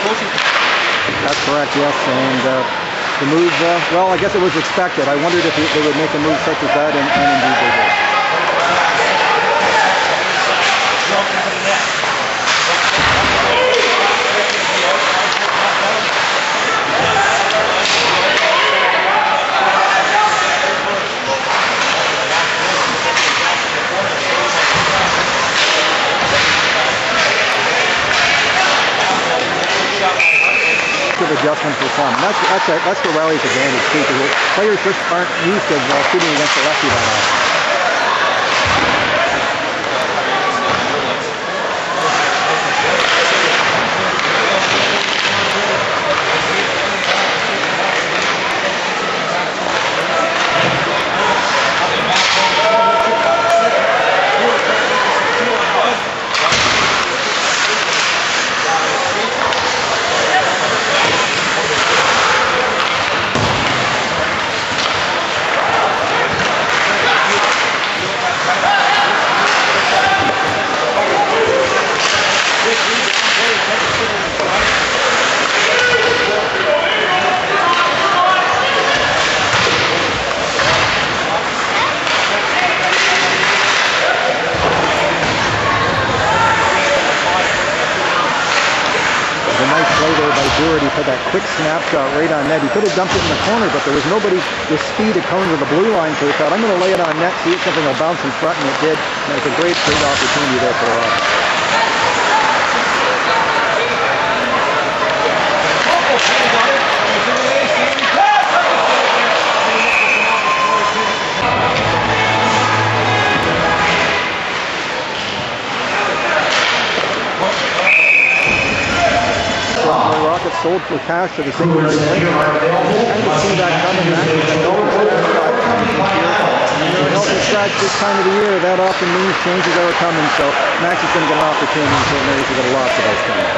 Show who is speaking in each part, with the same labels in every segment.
Speaker 1: That's correct, yes. And the move, well, I guess it was expected. I wondered if they would make a move such as that, and indeed they did. Adjustment for some. That's the rally's advantage too, because players just aren't used to shooting against the lefty that often. He put that quick snapshot right on net. He could have dumped it in the corner, but there was nobody with speed to come to the blue line, so he thought, I'm going to lay it on net, see if something will bounce in front, and it did. And it was a great opportunity there for the Rockets. Sold for cash to the single rate link. Kind of see that coming back. This time of the year, that often means changes are coming, so Max is going to get an opportunity to maybe get a lot of those coming.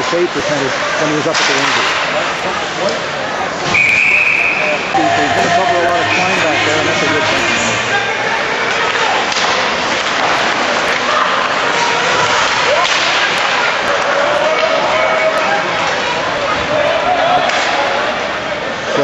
Speaker 1: Save percentage when he was up at the Rangers. He's going to cover a lot of time back there, and that's a good thing. So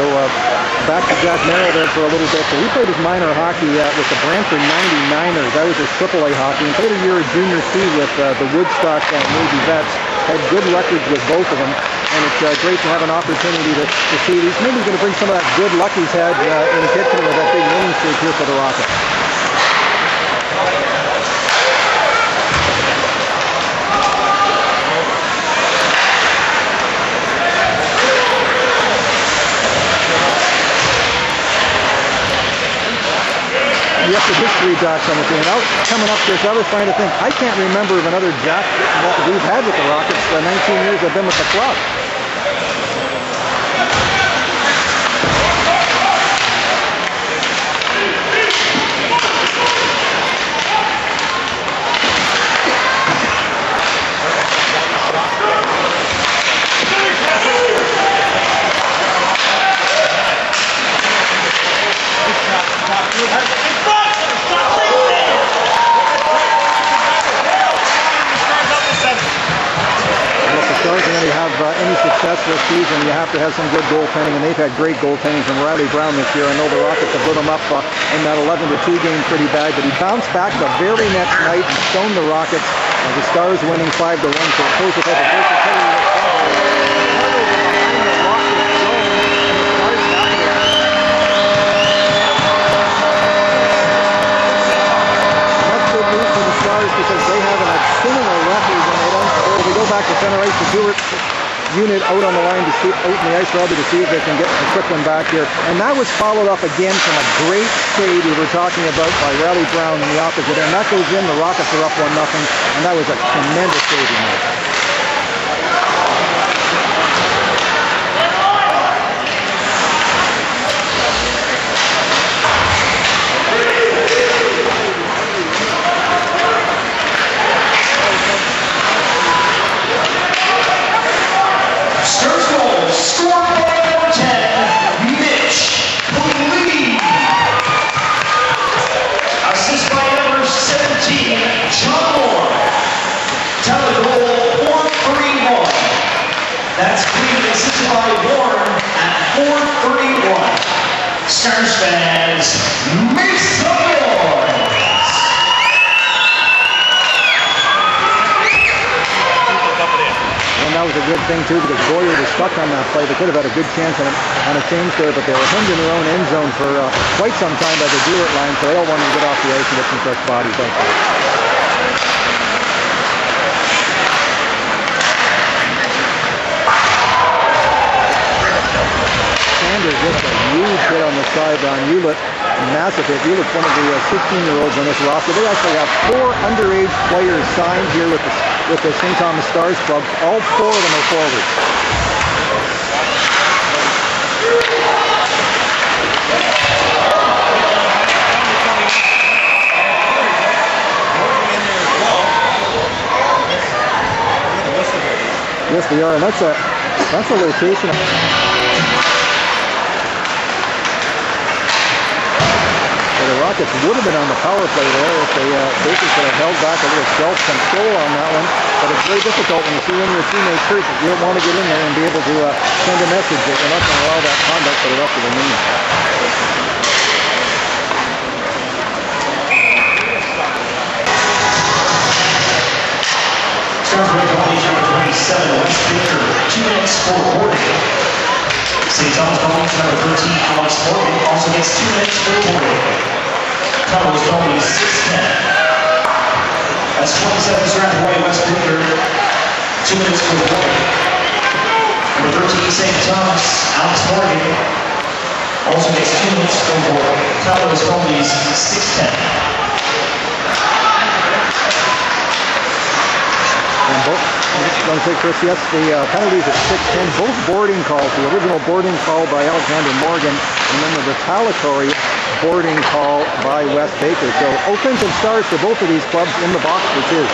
Speaker 1: back to Jack Merrill there for a little bit. So he played his minor hockey with the Brantford 99ers. That was his AAA hockey. And played a year of junior C with the Woodstock Navy Vets. Had good records with both of them, and it's great to have an opportunity to see these. Maybe he's going to bring some of that good luck he's had in Kitchener with that big winning streak here for the Rockets. You have the history docs on the team. Now, coming up this, I was trying to think, I can't remember of another Jack that we've had with the Rockets the 19 years I've been with the club. Any success this season, you have to have some good goaltending, and they've had great goaltending from Riley Brown this year. I know the Rockets have put him up in that 11-2 game pretty bad, but he bounced back the very next night and stoned the Rockets. The Stars winning 5-1, so it shows us how the versatility of That's good news for the Stars because they have an criminal record when they don't score. They go back to center ice to do it. Unit out on the line to see, out in the ice rather to see if they can get a quick one back here. And that was followed up again from a great save we were talking about by Riley Brown in the opposite end. That goes in, the Rockets are up 1-0, and that was a tremendous save he made.
Speaker 2: Stars fans, make some noise!
Speaker 1: And that was a good thing too, because Boyer was stuck on that play. They could have had a good chance on a change there, but they were hemmed in their own end zone for quite some time by the Ulett line, so they all wanted to get off the ice and get some fresh bodies out there. Sanders gets a huge hit on the side on Ulett. Massive hit. Ulett's one of the 16-year-olds on this roster. They actually have 4 underage players signed here with the St. Thomas Stars club. All 4 of them are forwards. Yes, they are, and that's a location. The Rockets would have been on the power play there if they basically could have held back a little self-control on that one. But it's very difficult when you see one of your teammates hurt that you don't want to get in there and be able to send a message that you're not going to allow that conduct for the rest of the minute.
Speaker 2: Strathroy Belony, number 27, West Baker, 2 minutes for boarding. St. Thomas Belony, number 13, Unsportsmanlike, also gets 2 minutes for boarding. Cowboys Belony, 6-10. That's 27 Strathroy, West Baker, 2 minutes for boarding. Number 13, St. Thomas, Unsportsmanlike, also gets 2 minutes for boarding. Cowboys Belony, 6-10.
Speaker 1: And both, I want to say, Chris, yes, the penalties at 6-10, both boarding calls, the original boarding call by Alexander Morgan, and then the retaliatory boarding call by West Baker. So offensive stars for both of these clubs in the box for 2.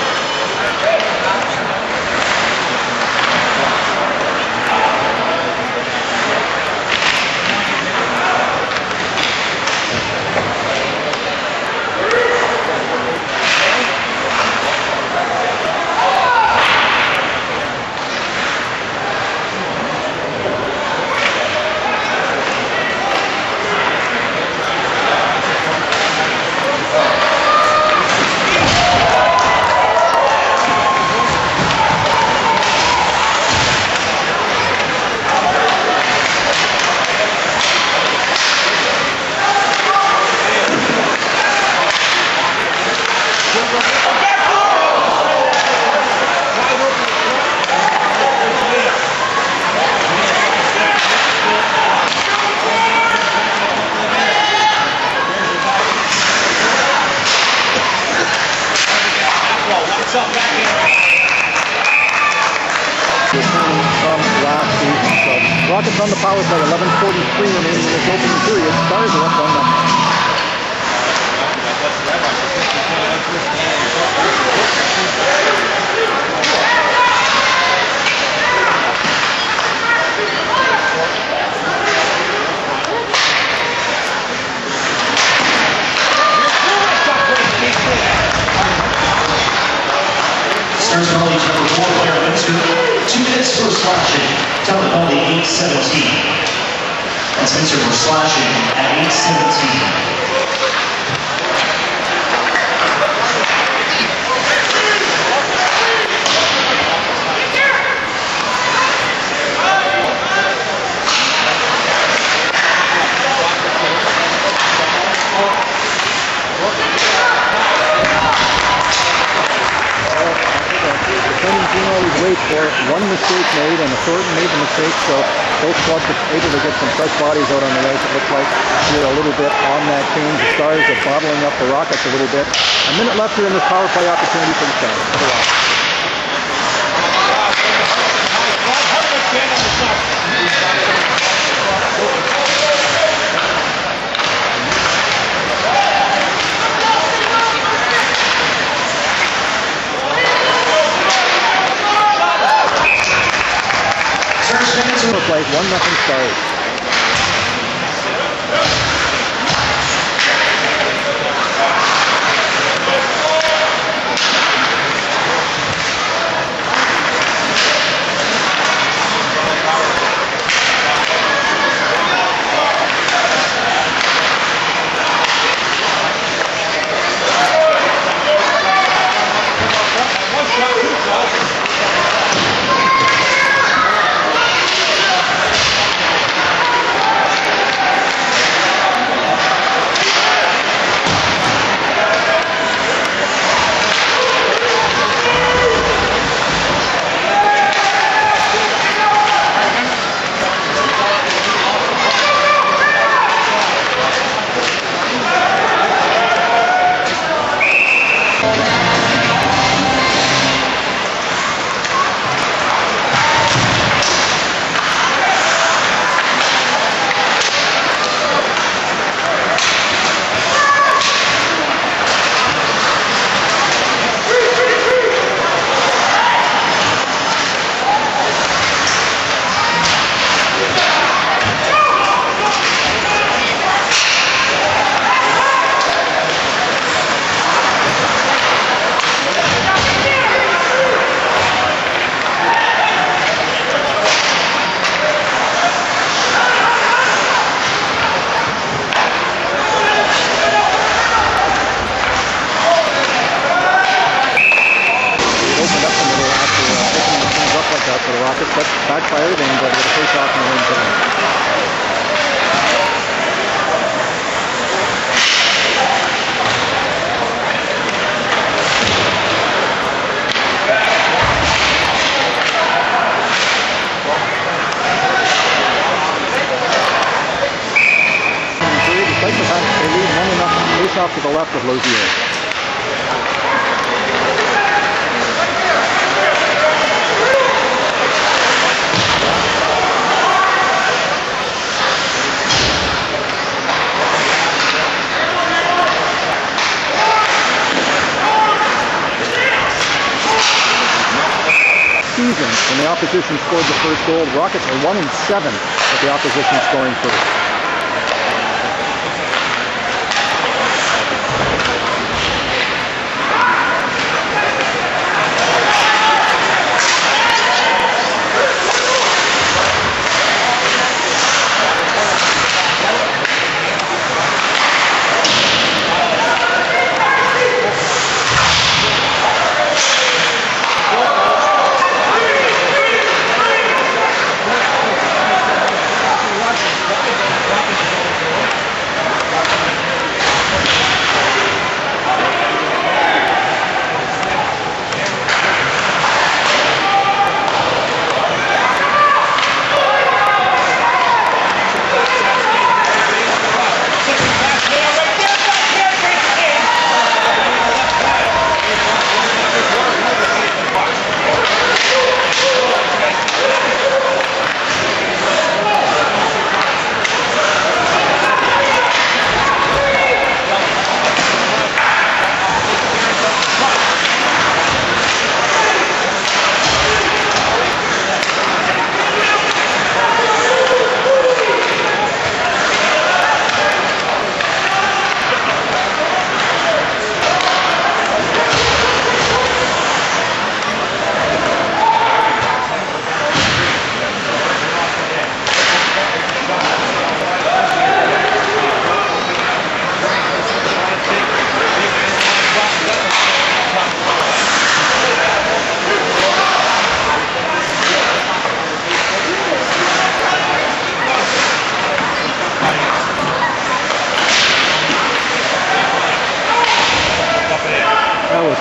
Speaker 1: Rockets on the power play, 11:43 remaining in this opening period. Stars are up 1-0.
Speaker 2: Stars Belony, number 4 player Mincer, 2 minutes for slashing. Dalton Belony, 8-17. That's Mincer for slashing at 8-17.
Speaker 1: For one mistake made, and Thornton made the mistake, so both clubs are able to get some fresh bodies out on the ice. It looks like here a little bit on that change. The Stars are bottling up the Rockets a little bit. A minute left here in this power play opportunity for the Stars. Play 1-0 Stars. by Irving, but with a face-off in the wing zone. Despite the fact that they lead 1-0, face-off to the left of Lozier. When the opposition scored the first goal, the Rockets are 1-7 with the opposition scoring first.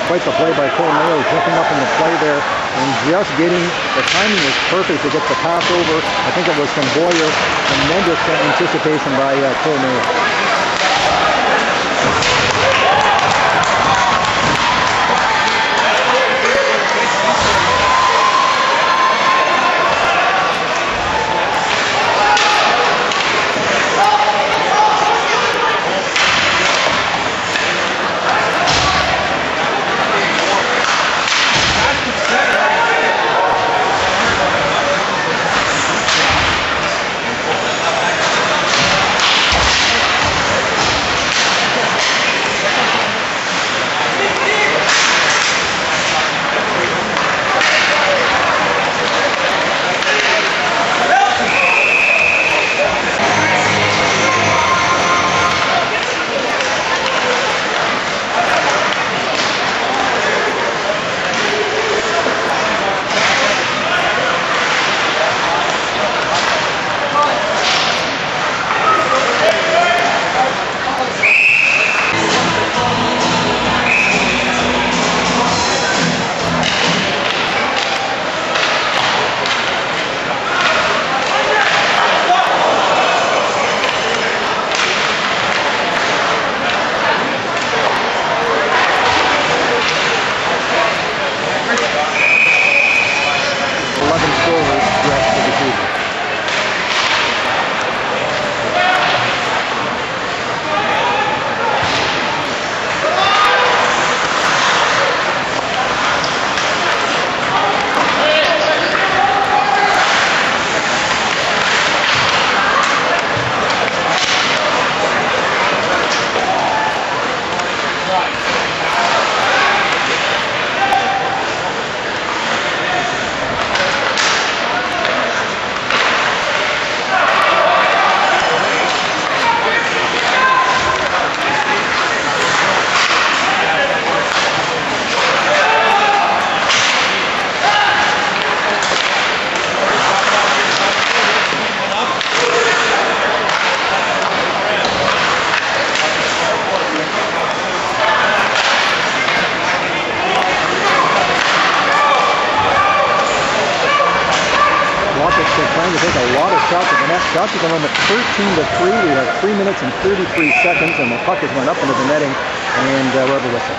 Speaker 1: Quite the play by Coleman, jumping up in the play there and just getting, the timing was perfect to get the pass over. I think it was from Boyer, tremendous anticipation by Coleman. And that shot is on the 13-3. We have 3 minutes and 33 seconds, and the puck has went up into the netting, and rubber whistle.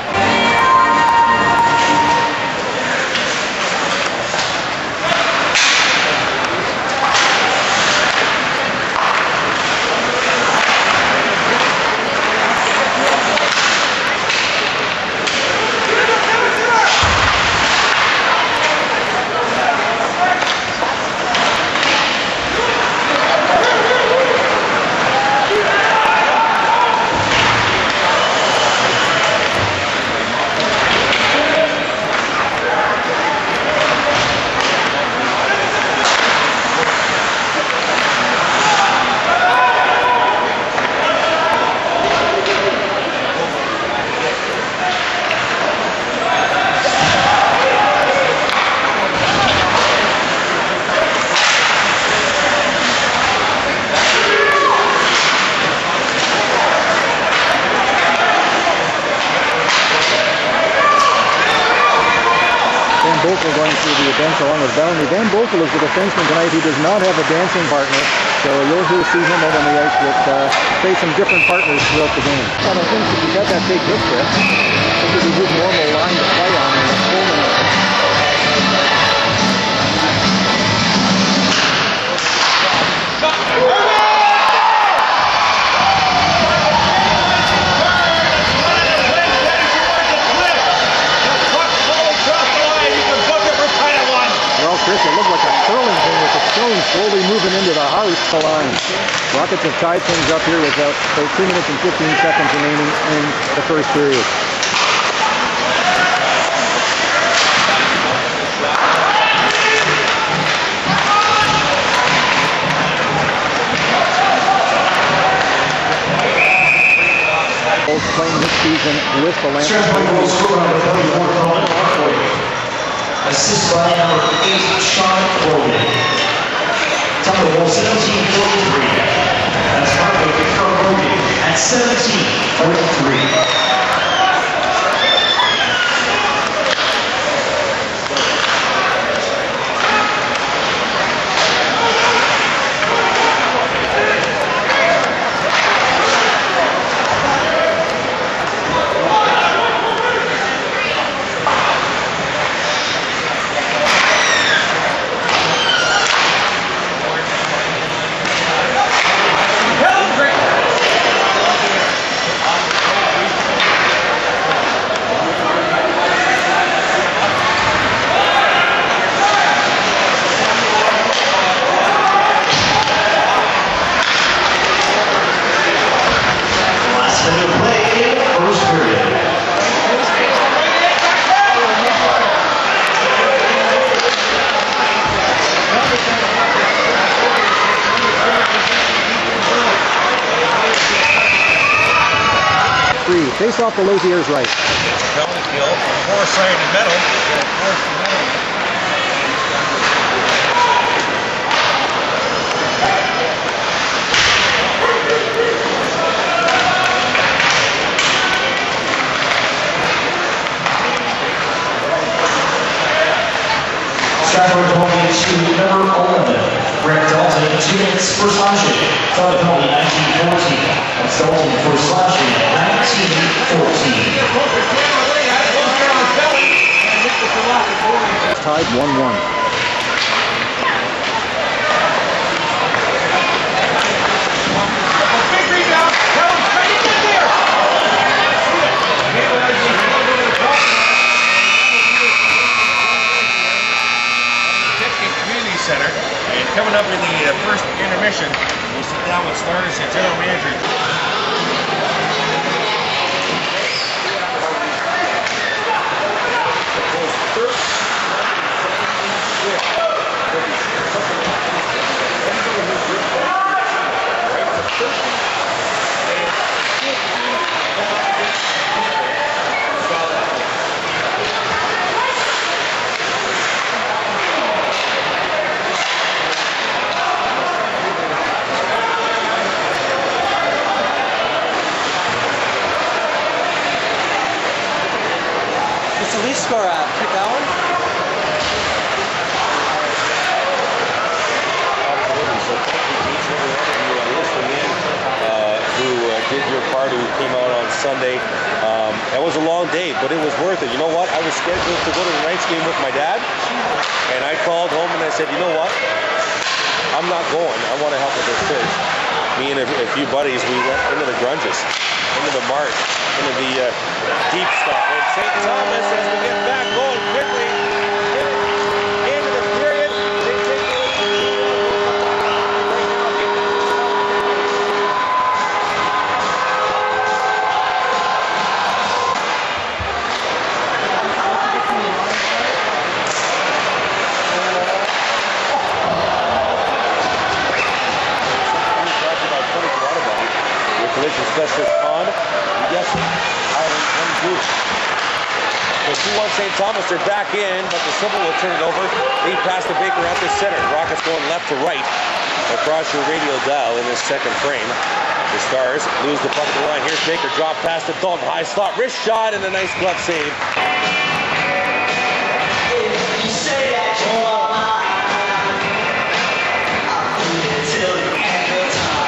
Speaker 1: Boekel going through the bench along with Belony. Boekel is the defenseman tonight. He does not have a dancing partner, so you'll see him out on the ice with play some different partners throughout the game. I don't think if he's got that big hit there, this would be his normal line to play on. Chris, it looked like a curling thing with the stone slowly moving into the house line. Rockets have tied things up here with about 2 minutes and 15 seconds remaining in the first period. Playing this season with the Lancers.
Speaker 2: Assist by number 8, Shawn Coleman. Double goal 17-43. That's Hartwick to Grogan at 17-43.
Speaker 1: Face off the Lozier's right.
Speaker 3: Penalty kill, four-sided metal, and force the metal.
Speaker 2: Strathroy going to number 11. Brett Dalton, 2 minutes for slashing. Third penalty, 19-14. That's Dalton for slashing, 19-14.
Speaker 1: Tied 1-1.
Speaker 3: Center, and coming up in the first intermission, we'll sit down with Slegers and General Manager.
Speaker 4: did your part who came out on Sunday. That was a long day, but it was worth it. You know what? I was scheduled to go to the Knights game with my dad, and I called home and I said, you know what? I'm not going. I want to help with this church. Me and a few buddies, we went into the grunges, into the marsh, into the deep stuff. And St. Thomas, as we get back going quickly, into the period, they take collision specialist on. Yes, Highland 1-2. So 2-1 St. Thomas, they're back in, but the Civil will turn it over. Lead pass to Baker out to center. Rockets going left to right across your radial dial in this second frame. The Stars lose the puck to the line. Here's Baker, drop pass to Dalton. High slot, wrist shot, and a nice glove save.
Speaker 5: You say that you're all I'll do it till the end of time.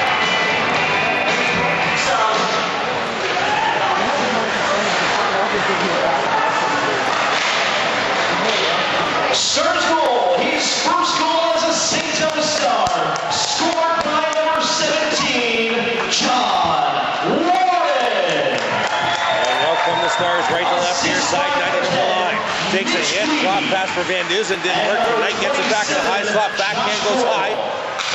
Speaker 2: Star's goal, his first goal as a St. Thomas Star, scored by number 17, Shawn.
Speaker 4: And welcome the Stars right to left near side, 9 to the line. Takes a hit, drop pass for Van Dusen, didn't work. Tonight gets it back to the high slot, backhand goes high.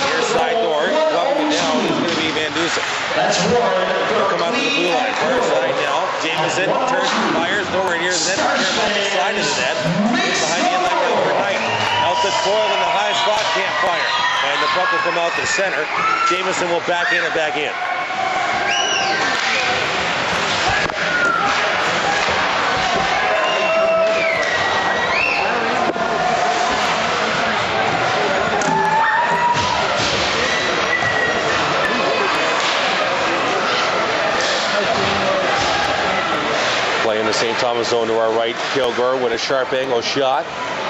Speaker 4: Near side door, dropping it down is going to be Van Dusen.
Speaker 2: That's Warren.
Speaker 4: He'll come out to the blue line, far side now. Jameson turns, fires, nowhere near the net. Turns on the side of the net. Behind the inline now for Knight. Out to Coyle in the high spot, can't fire. And the puck will come out to center. Jameson will back in and back in. Playing the St. Thomas zone to our right. Kilgore with a sharp angle shot.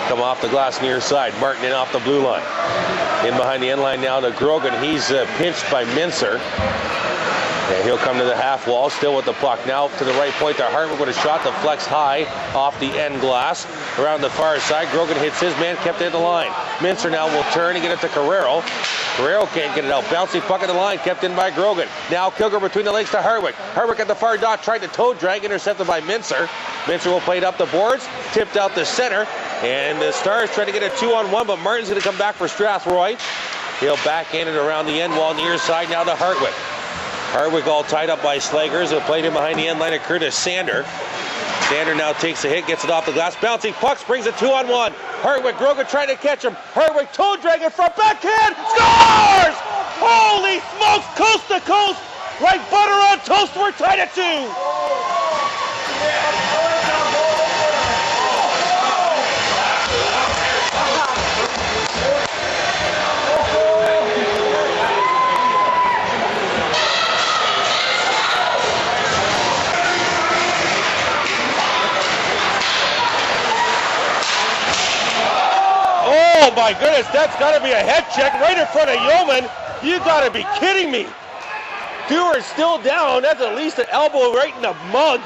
Speaker 4: Come off the glass near side. Martin in off the blue line. In behind the end line now to Grogan. He's pinched by Mincer. And he'll come to the half wall, still with the puck. Now to the right point to Hartwick with a shot to flex high off the end glass. Around the far side, Grogan hits his man, kept it in the line. Mincer now will turn and get it to Carrero. Carrero can't get it out. Bouncing puck in the line, kept in by Grogan. Now Kilgore between the legs to Hartwick. Hartwick at the far dot, tried to toe drag, intercepted by Mincer. Mincer will play it up the boards, tipped out the center. And the Stars trying to get a 2-on-1, but Martin's going to come back for Strathroy. He'll backhand it around the end wall near side now to Hartwick. Hartwick all tied up by Slegers. He'll play it in behind the end line of Kurtis Sander. Sander now takes a hit, gets it off the glass. Bouncing puck, brings a 2-on-1. Hartwick, Grogan trying to catch him. Hartwick toe drag in front, backhand, scores! Holy smokes, coast to coast, like butter on toast, we're tied at 2. Oh my goodness, that's got to be a head check right in front of Yeoman. You got to be kidding me. Dewar's still down. That's at least an elbow right in the mug.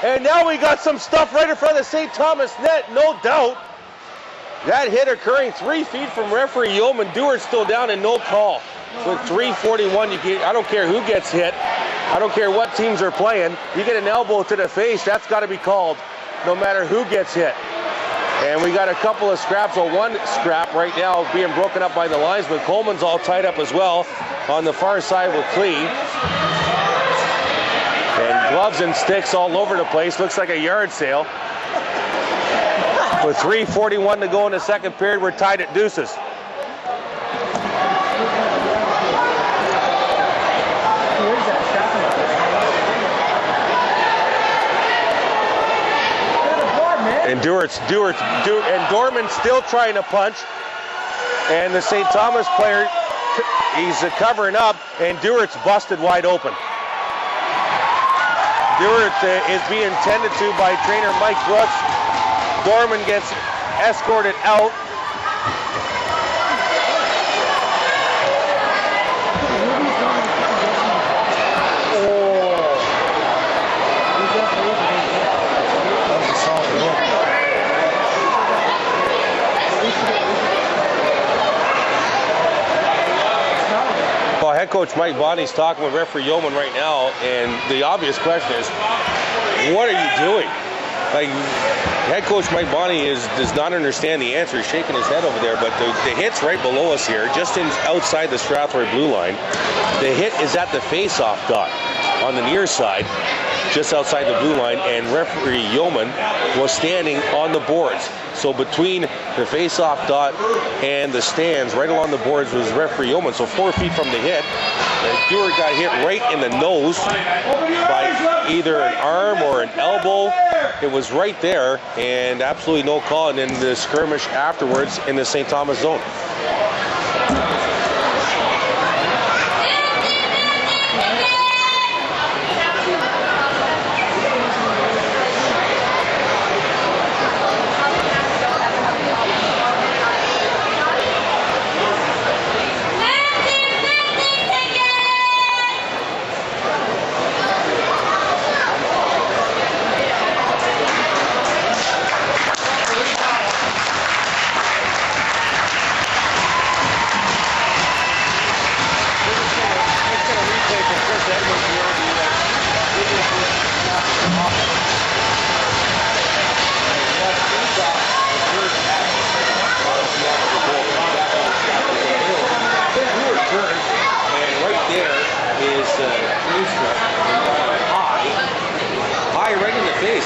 Speaker 4: And now we got some stuff right in front of the St. Thomas net, no doubt. That hit occurring 3 feet from referee Yeoman. Dewar's still down and no call. With 3:41, I don't care who gets hit. I don't care what teams are playing. You get an elbow to the face, that's got to be called, no matter who gets hit. And we got a couple of scraps, or one scrap right now being broken up by the linesman. Coleman's all tied up as well on the far side with Klie. And gloves and sticks all over the place. Looks like a yard sale. With 3:41 to go in the second period, we're tied at deuces. And and Dorman still trying to punch. And the St. Thomas player, he's covering up, and Dewart's busted wide open. Dewart is being tended to by trainer Mike Brooks. Dorman gets escorted out. Oh. coach Mike Bonney's talking with referee Yeoman right now, and the obvious question is, what are you doing? Like, head coach Mike Bonney does not understand the answer. He's shaking his head over there, but the hit's right below us here, just outside the Strathroy blue line. The hit is at the face-off dot on the near side, just outside the blue line, and referee Yeoman was standing on the boards. So between the face-off dot and the stands, right along the boards, was referee Yeoman. So 4 feet from the hit, the viewer got hit right in the nose by either an arm or an elbow. It was right there, and absolutely no call. And then the skirmish afterwards in the St. Thomas zone.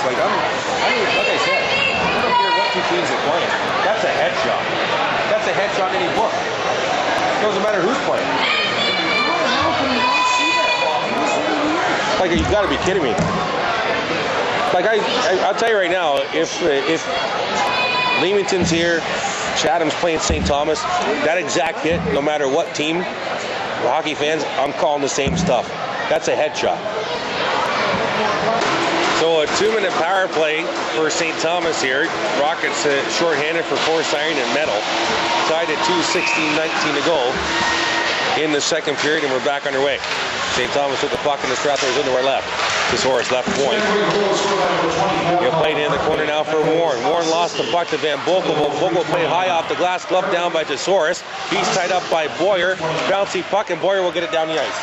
Speaker 4: Like I said, I don't care what two teams are playing. That's a headshot. That's a headshot in any book. It doesn't matter who's playing. Like, you got to be kidding me. Like, I'll tell you right now, if Leamington's here, Chatham's playing St. Thomas, that exact hit, no matter what team, hockey fans, I'm calling the same stuff. That's a headshot. So a 2-minute power play for St. Thomas here. Rockets shorthanded for forced iron and metal. Tied at 2:16:19 to go in the second period, and we're back underway. St. Thomas with the puck in the Strathroy zone to our left. Tsioros left point. He'll play it in the corner now for Warren. Warren lost the puck to Van Boekel. Boekel played high off the glass, glove down by Tsioros. He's tied up by Boyer. Bouncy puck, and Boyer will get it down the ice.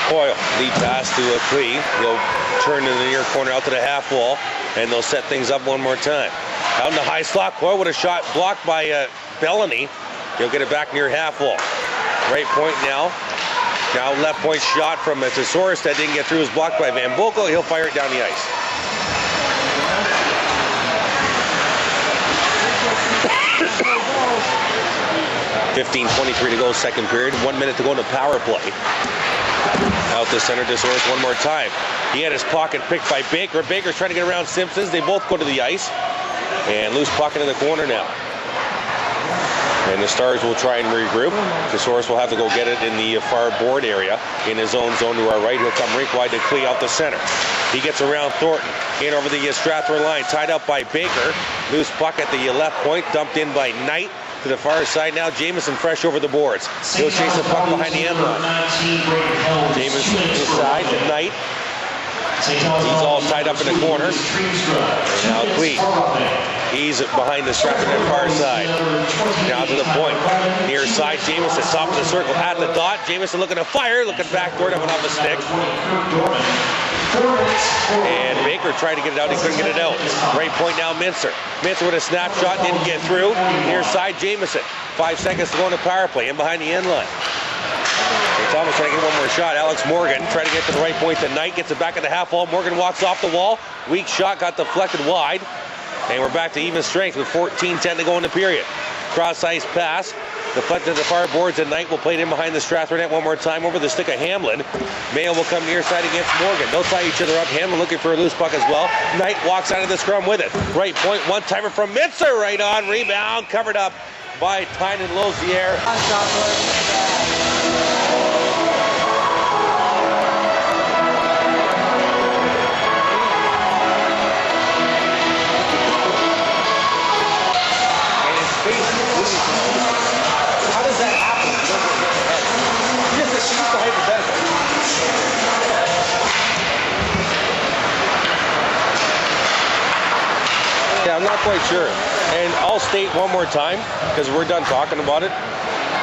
Speaker 4: Coyle, lead pass to Klie. He'll turn to the near corner out to the half wall, and they'll set things up one more time. Out in the high slot, Coyle with a shot blocked by Belony. He'll get it back near half wall. Right point now. Now left point shot from Tsioros that didn't get through, is blocked by Van Boekel. He'll fire it down the ice. .23 to go, second period. 1 minute to go in the power play. Out the center, Tsioros one more time. He had his pocket picked by Baker. Baker's trying to get around Simsons. They both go to the ice. And loose pocket in the corner now. And the Stars will try and regroup. Tsioros will have to go get it in the far board area. In his own zone to our right. He'll come rink wide to Klie out the center. He gets around Thornton. In over the Strathroy line. Tied up by Baker. Loose puck at the left point. Dumped in by Knight. To the far side now, Jamison fresh over the boards. He'll chase the puck behind the end line. Jamison inside to Knight. He's all tied up in the corner. Now Klie. He's behind the Strathroy net far side. Now to the point. Near side, Jamison, top of the circle at the dot. Jamison looking to fire, looking back door, went off the stick. And Baker tried to get it out, he couldn't get it out. Right point now, Mincer. Mincer with a snapshot, didn't get through. Near side, Jamison. 5 seconds to go in the power play, in behind the end line. St. Thomas trying to get one more shot. Alex Morgan trying to get to the right point tonight, gets it back at the half wall. Morgan walks off the wall. Weak shot, got deflected wide. And we're back to even strength with 14:10 to go in the period. Cross ice pass. Deflected to the far boards, and Knight will play it in behind the Strathroy net one more time over the stick of Hamelin. Mayo will come near side against Morgan. They'll tie each other up. Hamelin looking for a loose puck as well. Knight walks out of the scrum with it. Right point, one-timer from Mincer. Right on, rebound, covered up by Tynan Lozier. How does that happen? Just a hypothetical. I'm not quite sure. And I'll state one more time, because we're done talking about it.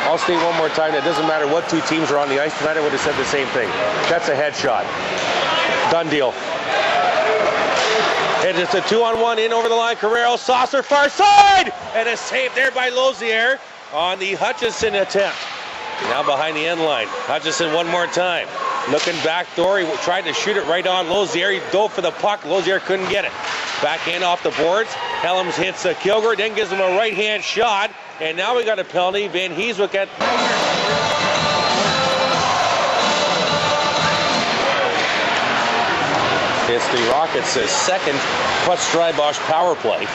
Speaker 4: I'll state one more time, it doesn't matter what two teams are on the ice tonight, I would have said the same thing. That's a headshot. Done deal. And it's a 2-on-1 in over the line. Carrero, saucer, far side! And a save there by Lozier on the Hutchison attempt. Now behind the end line. Hutchison one more time. Looking back door, he tried to shoot it right on Lozier. He dove for the puck. Lozier couldn't get it. Backhand off the boards. Hellems hits Kilgore, then gives him a right-hand shot. And now we got a penalty. Van Heeswick at... It's the Rockets' second Putz-Strybosch power play.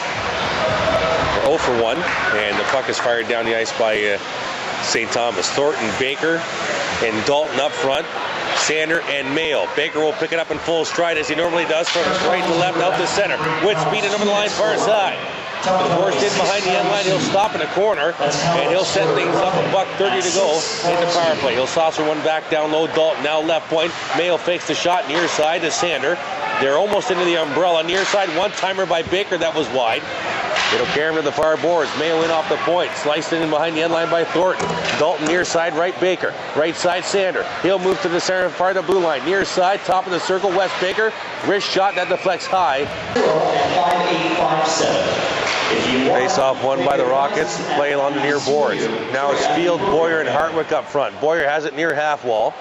Speaker 4: 0 for 1, and the puck is fired down the ice by St. Thomas. Thornton, Baker, and Dalton up front. Sander and Mayo. Baker will pick it up in full stride as he normally does from right to left out to center. With speed and over the line far side. The forced in behind the end line, he'll stop in a corner, and he'll set things up. $1:30 to go in the power play. He'll saucer one back down low. Dalton now left point. Mayo fakes the shot near side to Sander. They're almost into the umbrella. Near side, one-timer by Baker, that was wide. It'll carry him to the far boards. Mayo in off the point. Sliced in behind the end line by Thornton. Dalton near side, right Baker. Right side, Sander. He'll move to the center part of the blue line. Near side, top of the circle, West Baker. Wrist shot, that deflects high.
Speaker 5: 5857.
Speaker 4: Face off won by the Rockets. Play along the near boards. Now it's Field, Boyer, and Hartwick up front. Boyer has it near half wall.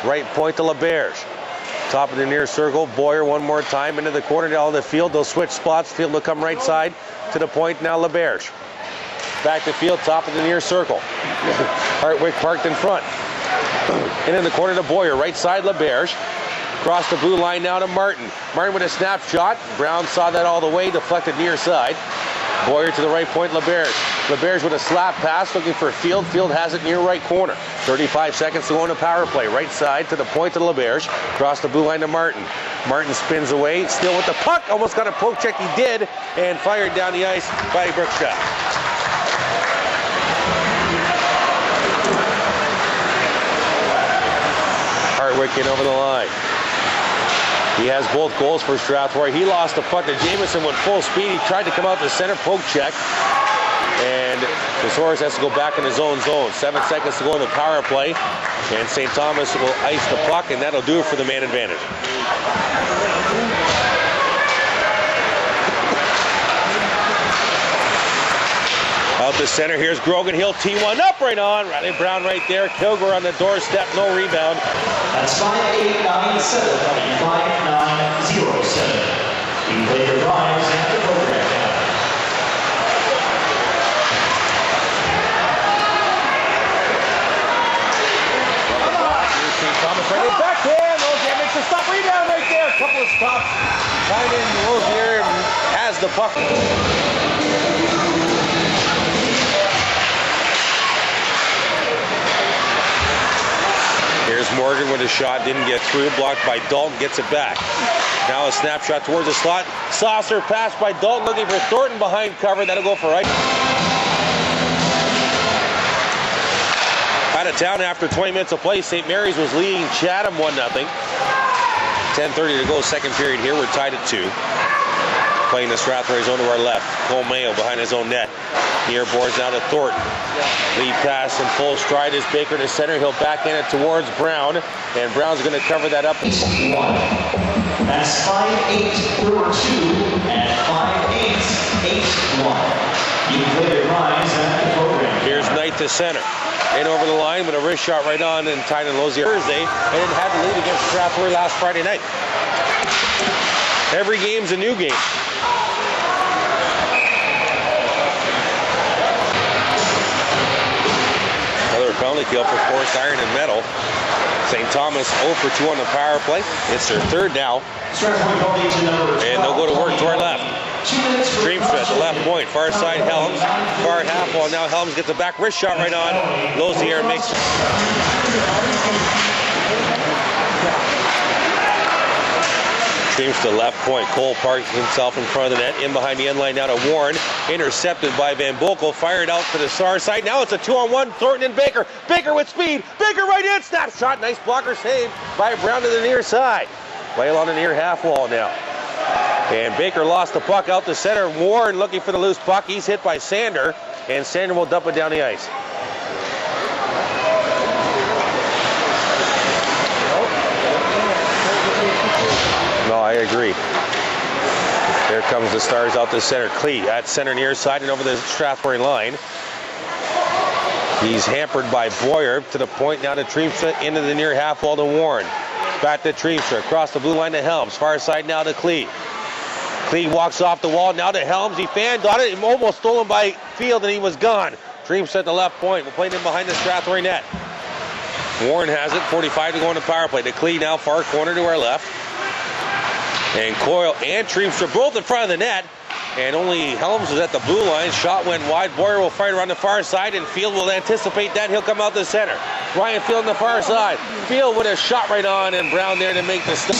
Speaker 4: Right point to LaBerge. Top of the near circle. Boyer one more time into the corner down the Field. They'll switch spots. Field will come right side to the point. Now LaBerge. Back to Field, top of the near circle. Hartwick parked in front. In the corner to Boyer. Right side, LaBerge. Across the blue line now to Martin. Martin with a snapshot. Brown saw that all the way. Deflected near side. Boyer to the right point, LaBerge. LaBerge with a slap pass, looking for Field. Field has it near right corner. 35 seconds to go in the power play. Right side to the point to LaBerge. Across the blue line to Martin. Martin spins away, still with the puck. Almost got a poke check, he did. And fired down the ice by Brookshaw. Hartwick in over the line. He has both goals for Strathroy. He lost the puck to Jamieson with full speed. He tried to come out the center, poke check. And Tsioros has to go back in his own zone. 7 seconds to go in the power play. And St. Thomas will ice the puck, and that'll do it for the man advantage. Out the center, here's Grogan. He'll T1 up right on. Riley Brown right there. Kilgore on the doorstep, no rebound.
Speaker 5: That's 5897, 5907. You play your rise at the program.
Speaker 4: Thomas right in backhand. Lozier makes a stop, rebound right there. A couple of stops. Right in Lozier has the puck. Here's Morgan with a shot, didn't get through, blocked by Dalton, gets it back. Now a snapshot towards the slot. Saucer pass by Dalton, looking for Thornton behind cover. That'll go for right. Out of town after 20 minutes of play, St. Mary's was leading Chatham 1-0. 10:30 to go, second period here. We're tied at 2. Playing the Strathroy zone to our left. Cole Mayo behind his own net. Near boards now to Thornton. Lead pass in full stride is Baker to center. He'll backhand it towards Brown. And Brown's going to cover that up.
Speaker 5: That's 5842 and 5881. You play your rise at the program.
Speaker 4: Here's Knight to center. In over the line with a wrist shot right on and tied in Lozier Thursday. And had the lead against Strathroy last Friday night. Every game's a new game. Another penalty kill for Force Iron and Metal. St. Thomas 0 for 2 on the power play. It's their third now. And they'll go to work to our left. Triemstra at the left point. Far side Hellems. Far half wall. Now Hellems gets a back wrist shot right on. Lozier makes... Triemstra left point. Cole parks himself in front of the net. In behind the end line now to Warren. Intercepted by Van Boekel. Fired out to the SAR side. Now it's a 2-on-1. Thornton and Baker. Baker with speed. Baker right in. Snapshot. Nice blocker save by Brown to the near side. Whale on the near half wall now. And Baker lost the puck out to center. Warren looking for the loose puck. He's hit by Sander, and Sander will dump it down the ice. No, I agree. Here comes the Stars out to center. Klie at center near side and over the Strathroy line. He's hampered by Boyer to the point now to Triemstra into the near half wall to Warren. Back to Triemstra across the blue line to Hellems. Far side now to Klie. Klie walks off the wall now to Hellems. He fanned on it and almost stolen by Field and he was gone. Triemstra at the left point. We're playing in behind the Strathroy net. Warren has it. 45 to go on the power play. To Klie now far corner to our left. And Coyle and Triemstra both in front of the net. And only Hellems is at the blue line. Shot went wide. Boyer will fire around the far side, and Field will anticipate that. He'll come out the center. Ryan Field on the far side. Field with a shot right on, and Brown there to make the stop.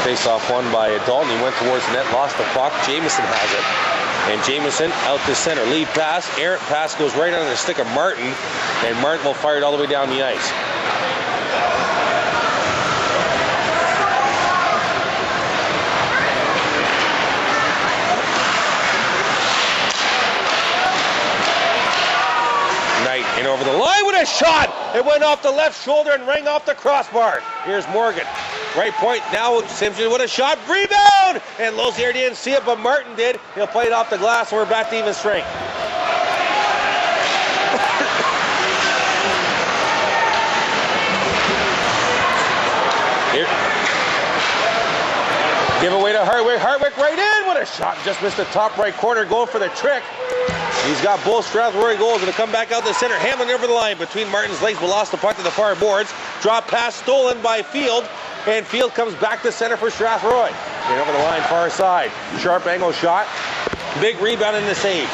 Speaker 4: Face-off won by Dalton. He went towards the net, lost the puck. Jamieson has it. And Jamieson out to center. Lead pass. Errant pass goes right under the stick of Martin, and Martin will fire it all the way down the ice. And over the line with a shot. It went off the left shoulder and rang off the crossbar. Here's Morgan. Right point now. Simsons with a shot. Rebound! And Lozier didn't see it, but Martin did. He'll play it off the glass, and we're back to even strength. Here. Give away to Hartwick. Hartwick right in with a shot. Just missed the top right corner. Going for the trick. He's got both Strathroy goals. Going to come back out the center. Hamelin over the line between Martin's legs, but lost the puck to the far boards. Drop pass stolen by Field, and Field comes back to center for Strathroy. And over the line, far side. Sharp angle shot. Big rebound in the save.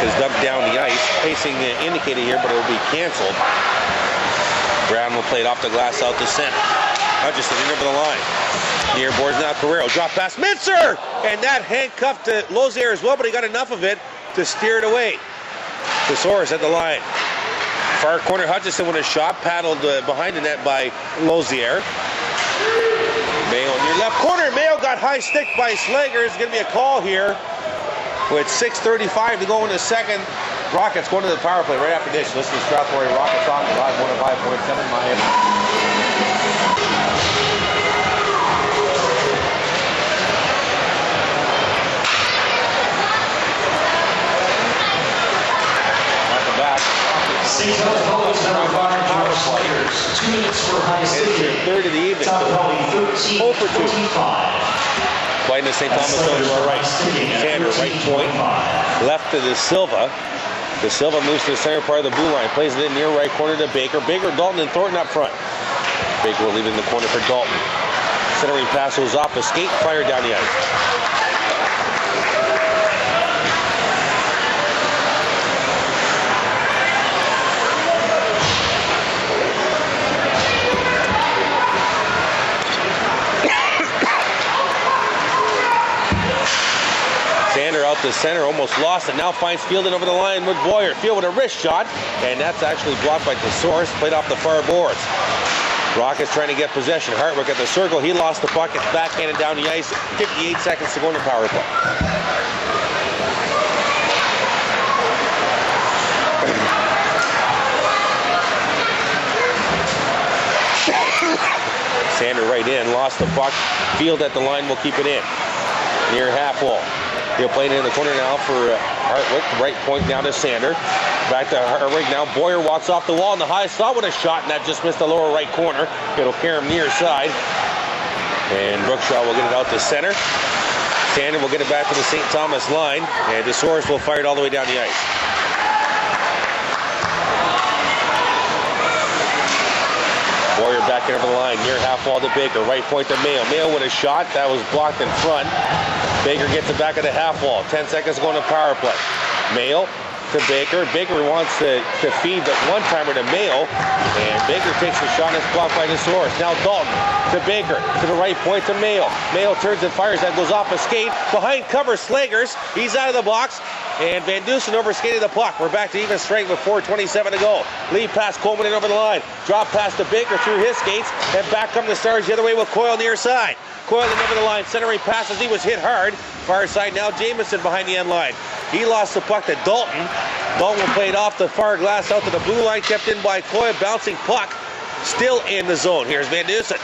Speaker 4: Is dumped down the ice. Pacing indicated here, but it will be canceled. Brown will play it off the glass out to center. Hutchison in over the line. Near boards now Carrero. Drop pass. Mincer! And that handcuffed to Lozier as well, but he got enough of it to steer it away. Tsioros at the line. Far corner. Hutchison with a shot. Paddled behind the net by Lozier. Mayo in your left corner. Mayo got high stick by Slegers. Going to be a call here. With 6:35 to go in the second. Rockets going to the power play right after this. Listen to Strathroy Rockets on live 105.7 Miami. Welcome back.
Speaker 5: St. John's College number 5, Slegers. 2 minutes for high safety.
Speaker 4: Third of the evening.
Speaker 5: Top Valley 13, 45.
Speaker 4: Playing the St. Thomas over to our right. Sander, right point. Left to the Silva. The Silva moves to the center part of the blue line. Plays it in near right corner to Baker. Baker, Dalton, and Thornton up front. Baker will leave it in the corner for Dalton. Centering pass goes off the skate. Fire down the ice. Sander out to center, almost lost it. Now finds Fielding over the line with Boyer. Field with a wrist shot, and that's actually blocked by Tsioros. Played off the far boards. Rockets trying to get possession. Hartwick at the circle. He lost the puck. It's backhanded down the ice. 58 seconds to go in the power play. Sander right in, lost the puck. Field at the line will keep it in. Near half wall. He'll play it in the corner now for Hartwick. Right point down to Sander. Back to Hartwick now. Boyer walks off the wall in the high slot with a shot, and that just missed the lower right corner. It'll carry him near side. And Brookshaw will get it out to center. Sander will get it back to the St. Thomas line. And Tsioros will fire it all the way down the ice. Boyer back over the line, near half wall to Baker. Right point to Mayo. Mayo with a shot. That was blocked in front. Baker gets it back at the half wall. 10 seconds to go on the power play. Mayo to Baker. Baker wants to feed the one-timer to Mayo. And Baker takes the shot and it's blocked by Tsioros. Now Dalton to Baker. To the right point to Mayo. Mayo turns and fires. That goes off a skate. Behind cover Slegers. He's out of the box. And Van Dusen overskated the puck. We're back to even strength with 4:27 to go. Lead pass Coleman in over the line. Drop pass to Baker through his skates. And back come the Stars the other way with Coyle near side. Coyle in over the line. Centering passes. He was hit hard. Far side now Jamieson behind the end line. He lost the puck to Dalton. Dalton will play it off the far glass out to the blue line. Kept in by Coyle. Bouncing puck. Still in the zone. Here's Van Dusen.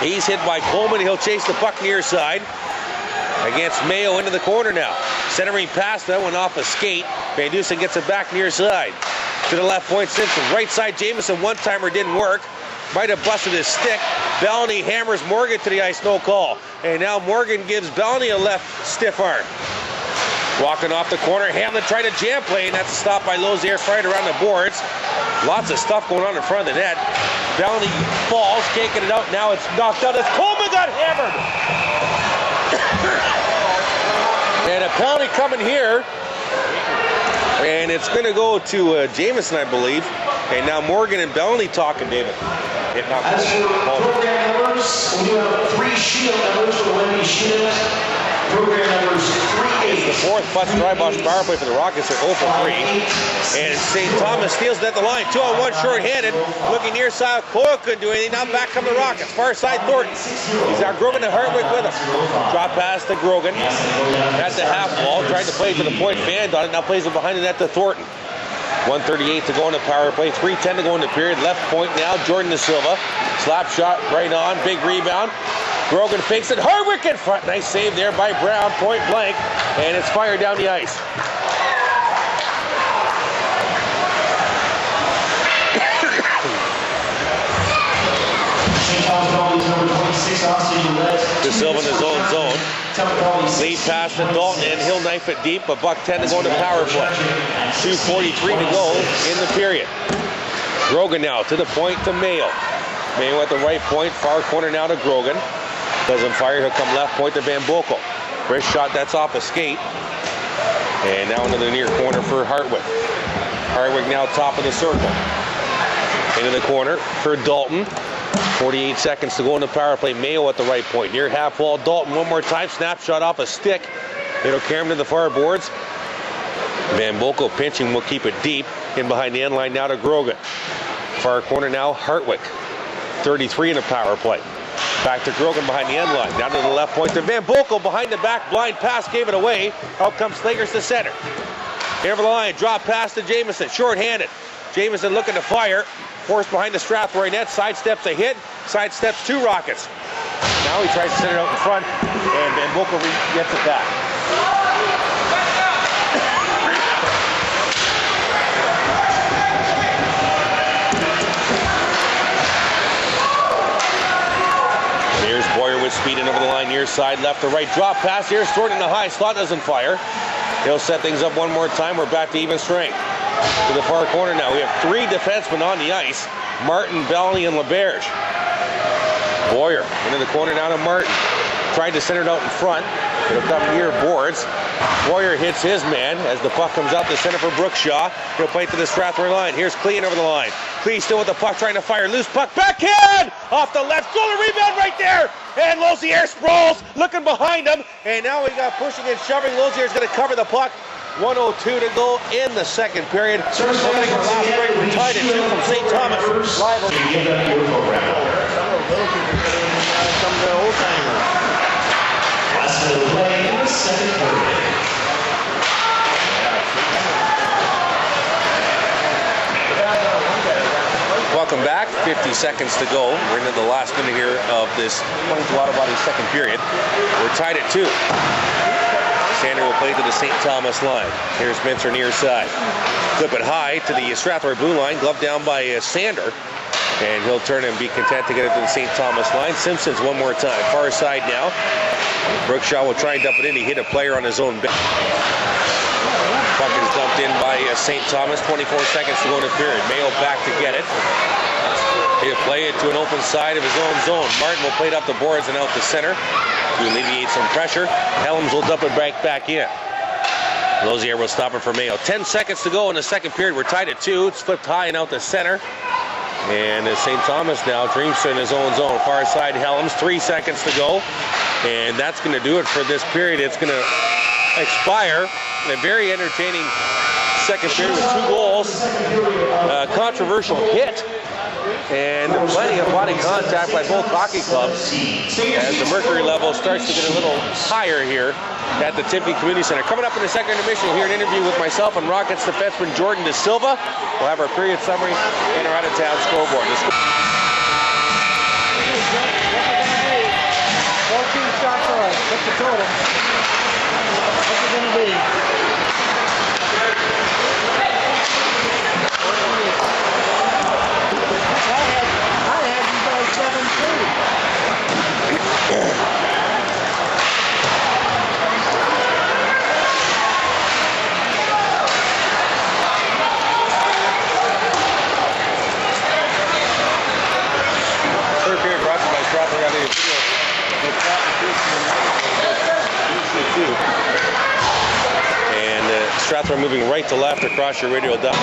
Speaker 4: He's hit by Coleman. He'll chase the puck near side. Against Mayo into the corner now. Centering pass, that went off a skate. Van Dusen gets it back near side. To the left point, Simpson. Right side, Jamieson. One-timer didn't work. Might have busted his stick. Belony hammers Morgan to the ice, no call. And now Morgan gives Belony a left stiff arm. Walking off the corner, Hamelin tried a jam play, and that's a stop by Lozier, fired around the boards. Lots of stuff going on in front of the net. Belony falls, can't get it out. Now it's knocked out as Coleman got hammered. And a penalty coming here. And it's going to go to Jamieson, I believe. And now Morgan and Belony talking, David.
Speaker 5: As for program numbers, we have 3 shield numbers for Wendy Shield. Program numbers 3-8.
Speaker 4: The fourth Butts Drybosh power play for the Rockets are 0 for 3. And St. Thomas steals it at the line. 2-on-1 short-handed. Looking near side. Coyle couldn't do anything. Now back come the Rockets. Far side Thornton. He's got Grogan and Hartwick with him. Drop pass to Grogan. At the half wall. Tried to play it to the point. Fanned on it. Now plays it behind the net to Thornton. 1:38 to go in the power play. 3:10 to go in the period. Left point now. Jordan De Silva. Slap shot right on. Big rebound. Grogan fakes it. Hartwick in front. Nice save there by Brown. Point blank. And it's fired down the ice. De Silva in his own zone. Lead pass to Dalton, and he'll knife it deep. A $1:10 to go in the power play. 2:43 to go in the period. Grogan now to the point to Mayo. Mayo at the right point, far corner now to Grogan. Doesn't fire, he'll come left point to Van Boekel. Wrist shot, that's off a skate. And now into the near corner for Hartwick. Hartwick now top of the circle. Into the corner for Dalton. 48 seconds to go in the power play. Mayo at the right point. Near half wall, Dalton one more time. Snapshot off a stick. It'll carry him to the far boards. Van Boekel pinching, will keep it deep. In behind the end line now to Grogan. Far corner now, Hartwick. 33 in the power play. Back to Grogan behind the end line. Down to the left point to Van Boekel behind the back. Blind pass gave it away. Out comes Slegers to center. Over the line. Drop pass to Jamieson. Short-handed. Jamieson looking to fire. Forced behind the Strathroy net. Sidesteps a hit. Sidesteps 2 Rockets. Now he tries to set it out in front. And Van Boekel gets it back. Here's Boyer with speed in over the line, near side, left to right. Drop pass here, stored in the high slot, doesn't fire. He'll set things up one more time. We're back to even strength. To the far corner now. We have 3 defensemen on the ice. Martin, Belony, and LeBerge. Boyer into the corner now to Martin. Tried to center it out in front. It'll come near boards. Boyer hits his man as the puck comes out to center for Brookshaw. He'll play it to the Strathroy line. Here's Klie over the line. Klie still with the puck, trying to fire. Loose puck, backhand! Off the left, goal, rebound right there! And Lozier sprawls, looking behind him. And now we got pushing and shoving. Lozier's going to cover the puck. 1:02 to go in the second period. We're taking our last break. We're tied at 2 from St. Thomas. Live Welcome back. 50 seconds to go. We're into the last minute here of this Water second period. We're tied at 2. Sander will play to the St. Thomas line. Here's Mincer near side. Clip it high to the Strathroy blue line. Glove down by Sander. And he'll turn and be content to get it to the St. Thomas line. Simsons one more time. Far side now. Brookshaw will try and dump it in. He hit a player on his own bench. Puck is dumped in by St. Thomas. 24 seconds to go in the period. Mayo back to get it. He'll play it to an open side of his own zone. Martin will play it up the boards and out the center to alleviate some pressure. Hellems will dump it back in. Lozier will stop it for Mayo. 10 seconds to go in the second period. We're tied at 2. It's flipped high and out the center. And St. Thomas now, Triemstra in his own zone. Far side, Hellems, 3 seconds to go. And that's going to do it for this period. It's going to expire. A very entertaining second period with 2 goals. Controversial hit. And plenty of body contact by both hockey clubs as the mercury level starts to get a little higher here at the Timpey Community Center. Coming up in the second intermission, we'll hear an interview with myself and Rockets defenseman Jordan De Silva. We'll have our period summary and our out-of-town scoreboard.
Speaker 1: 14 Strathroy. What's the total? What's it going to be? I had you guys 7-2.
Speaker 4: Third period brought to you by Strathroy on the video. And Strathroy moving right to left across your radio dial.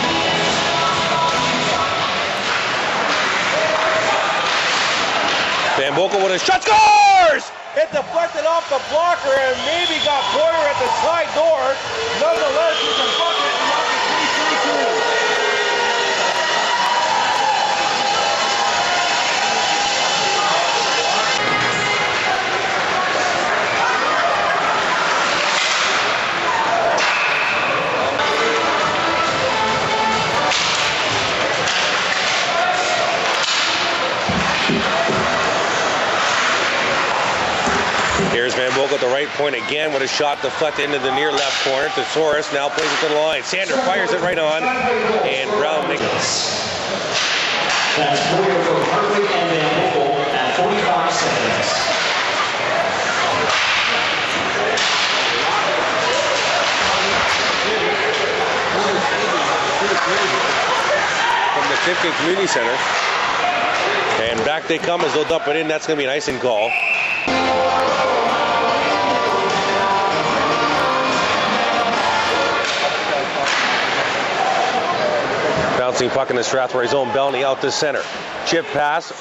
Speaker 4: Van Boekel with a shot, scores!
Speaker 3: It deflected off the blocker and maybe got Boyer at the side door. Nonetheless, it's a bucket and up to 3-3-2.
Speaker 4: Here's Van Boekel at the right point again with a shot deflected into the near left corner. Tsioros now plays it to the line. Sander fires it right on, and Brown makes it.
Speaker 5: That's Boyer for Hartwick and Van Boekel at 45 seconds.
Speaker 4: From the Timpey Community Center. And back they come as they'll dump it in. That's going to be an icing call. Bouncing puck in the Strathroy zone. Belony out to center. Chip pass.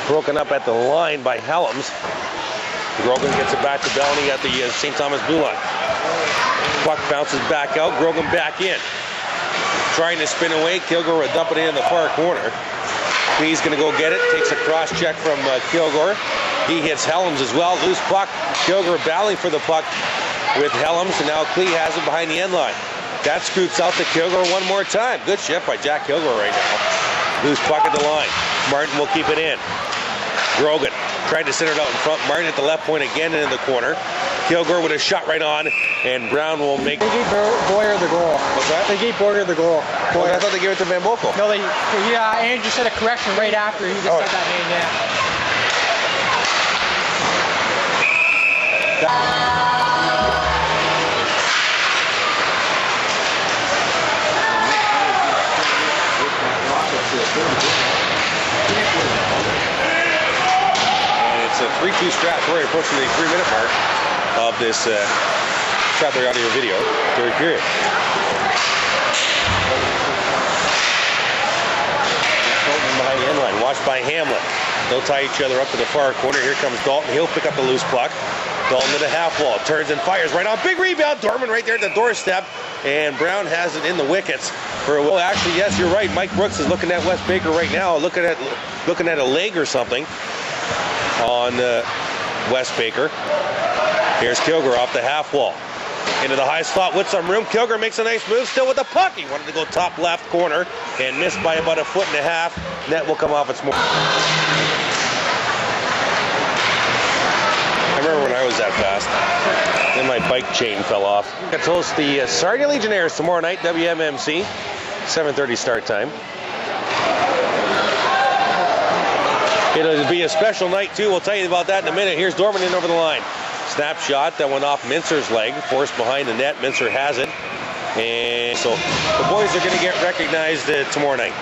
Speaker 4: Broken up at the line by Hellems. Grogan gets it back to Belony at the St. Thomas blue line. Puck bounces back out. Grogan back in. Trying to spin away. Kilgore will dump it in the far corner. Klee's going to go get it. Takes a cross check from Kilgore. He hits Hellems as well. Loose puck. Kilgore battling for the puck with Hellems. And now Klie has it behind the end line. That scoops out to Kilgore one more time. Good shift by Jack Kilgore right now. Loose puck at the line. Martin will keep it in. Grogan tried to center it out in front. Martin at the left point again and in the corner. Kilgore with a shot right on, and Brown will make.
Speaker 1: They gave Boyer the goal.
Speaker 4: What's that?
Speaker 1: They gave Boyer the goal.
Speaker 4: Boyer. I thought they gave it to Van Boekel.
Speaker 1: No, Andrew said a correction right after he just said that name, yeah.
Speaker 4: And it's a 3-2 Strathroy approaching the 3-minute mark of this Strathroy audio video, third period. Dalton behind the end line, watched by Hamelin. They'll tie each other up to the far corner. Here comes Dalton. He'll pick up the loose puck. Dalton to the half wall, turns and fires right on. Big rebound. Dorman right there at the doorstep, and Brown has it in the wickets. Well, actually, yes, you're right. Mike Brooks is looking at West Baker right now, looking at a leg or something on West Baker. Here's Kilgore off the half wall. Into the high slot with some room. Kilgore makes a nice move, still with the puck. He wanted to go top left corner and missed by about 1.5 feet. Net will come off its more. I remember when I was that fast. Then my bike chain fell off. Let's host the Sarnia Legionnaires tomorrow night, WMMC. 7:30 start time. It'll be a special night too. We'll tell you about that in a minute. Here's Dorman in over the line. Snapshot that went off Mincer's leg, forced behind the net. Mincer has it. And so the boys are going to get recognized tomorrow night.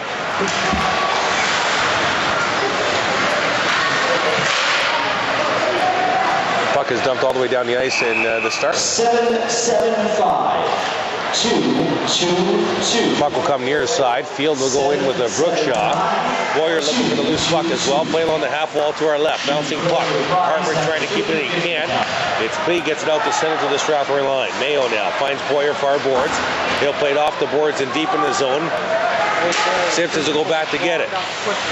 Speaker 4: Puck is dumped all the way down the ice, and the start.
Speaker 5: 7-7-5. 2-2-2.
Speaker 4: Puck will come near his side. Field will go in with a Brookshaw. Boyer looking for the loose puck as well. Play along the half wall to our left. Bouncing puck. Hartwick trying to keep it in. He can't. It's Klie gets it out to center to the Strathroy line. Mayo now finds Boyer far boards. He'll play it off the boards and deep in the zone. Simsons will go back to get it.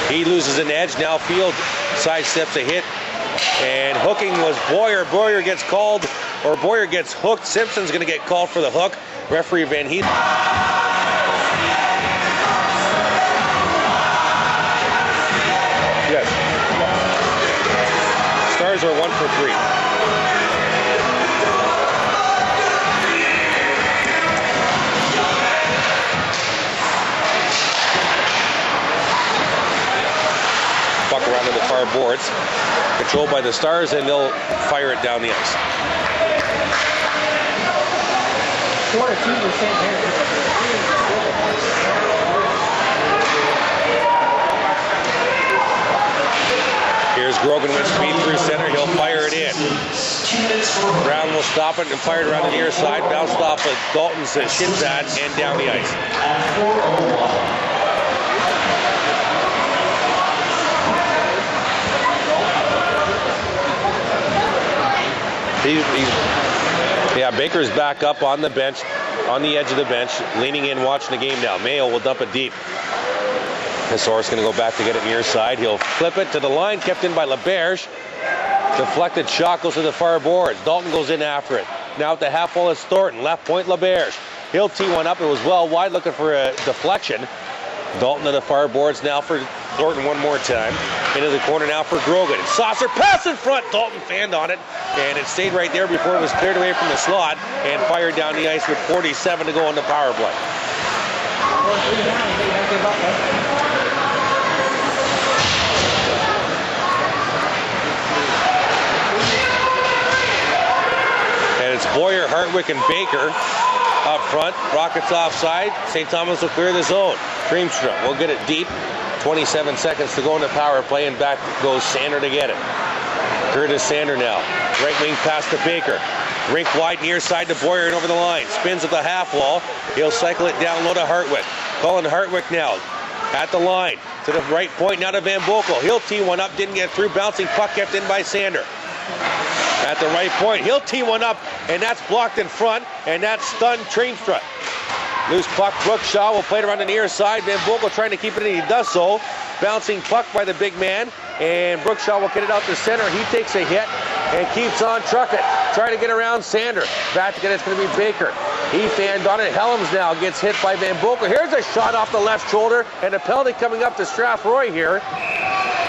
Speaker 4: He loses an edge. Now Field sidesteps a hit. And hooking was Boyer. Boyer gets called, or Boyer gets hooked. Simsons going to get called for the hook. Referee Van Heath. Yes. Stars are 1 for 3. Puck around to the far boards. Controlled by the Stars, and they'll fire it down the ice.
Speaker 1: 4-2 to St. Mary's.
Speaker 4: Here's Grogan with speed through center. He'll fire it in. Brown will stop it and fire it around the near side. Bounced off of Dalton's shin pad and down the ice. Yeah, Baker's back up on the bench, on the edge of the bench, leaning in, watching the game now. Mayo will dump it deep. Tsioros going to go back to get it near side. He'll flip it to the line, kept in by LeBerge. Deflected shot goes to the far boards. Dalton goes in after it. Now at the half wall is Thornton. Left point, LeBerge. He'll tee one up. It was well wide, looking for a deflection. Dalton to the far boards now for Thornton one more time. Into the corner now for Grogan. Saucer pass in front. Dalton fanned on it, and it stayed right there before it was cleared away from the slot and fired down the ice with 47 to go on the power play. And it's Boyer, Hartwick, and Baker up front. Rockets offside. St. Thomas will clear the zone. Triemstra will get it deep. 27 seconds to go in the power play, and back goes Sander to get it. Kurtis Sander now. Right wing pass to Baker. Rink wide near side to Boyer and over the line. Spins at the half wall. He'll cycle it down low to Hartwick. Collin Hartwick now at the line. To the right point now to Boekel. He'll tee one up. Didn't get through. Bouncing puck kept in by Sander. At the right point. He'll tee one up, and that's blocked in front, and that's stunned Triemstra. Loose puck, Brookshaw will play it around the near side. Boekel trying to keep it in, he does so. Bouncing puck by the big man, and Brookshaw will get it out to center. He takes a hit and keeps on trucking. Trying to get around Sander. Back to get it, it's going to be Baker. He fanned on it. Hellems now gets hit by Boekel. Here's a shot off the left shoulder, and a penalty coming up to Strathroy here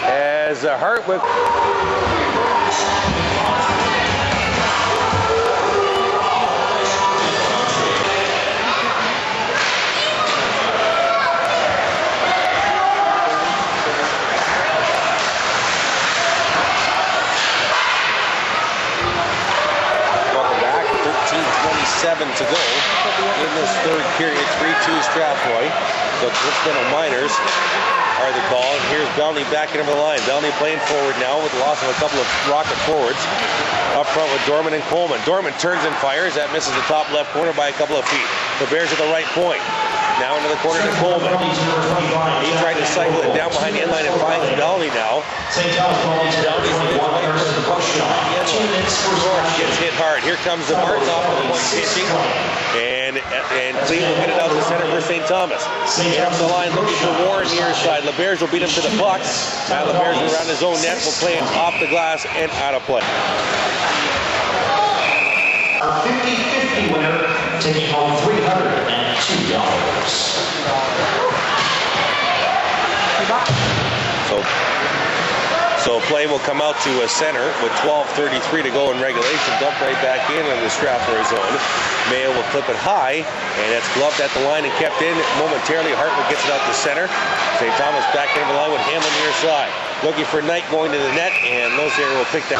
Speaker 4: as Hartwick. To go in this third period. 3-2 Strathroy. The Coastal Miners are the call. And here's Belony back into the line. Belony playing forward now with the loss of a couple of rocket forwards. Up front with Dorman and Coleman. Dorman turns and fires. That misses the top left corner by a couple of feet. The Bears at the right point. Now into the corner to Coleman. He tried to cycle it down behind the end line and finds Belony now. Gets hit hard. Here comes the Martin off the point pitching. And Klie will get it out to center for St. Thomas. Up the line looking for Warren near side. LeBerge will beat him to the puck. Now LeBerge around his own net will play it off the glass and out of play.
Speaker 5: Our 50-50 winner taking home $302.
Speaker 4: So play will come out to a center with 12:33 to go in regulation. Dump right back in the Strathroy zone. Mayo will clip it high, and it's gloved at the line and kept in momentarily. Hartwick gets it out to center. St. Thomas back into the line with Hamelin near side. Looking for Knight going to the net, and Losier will pick that.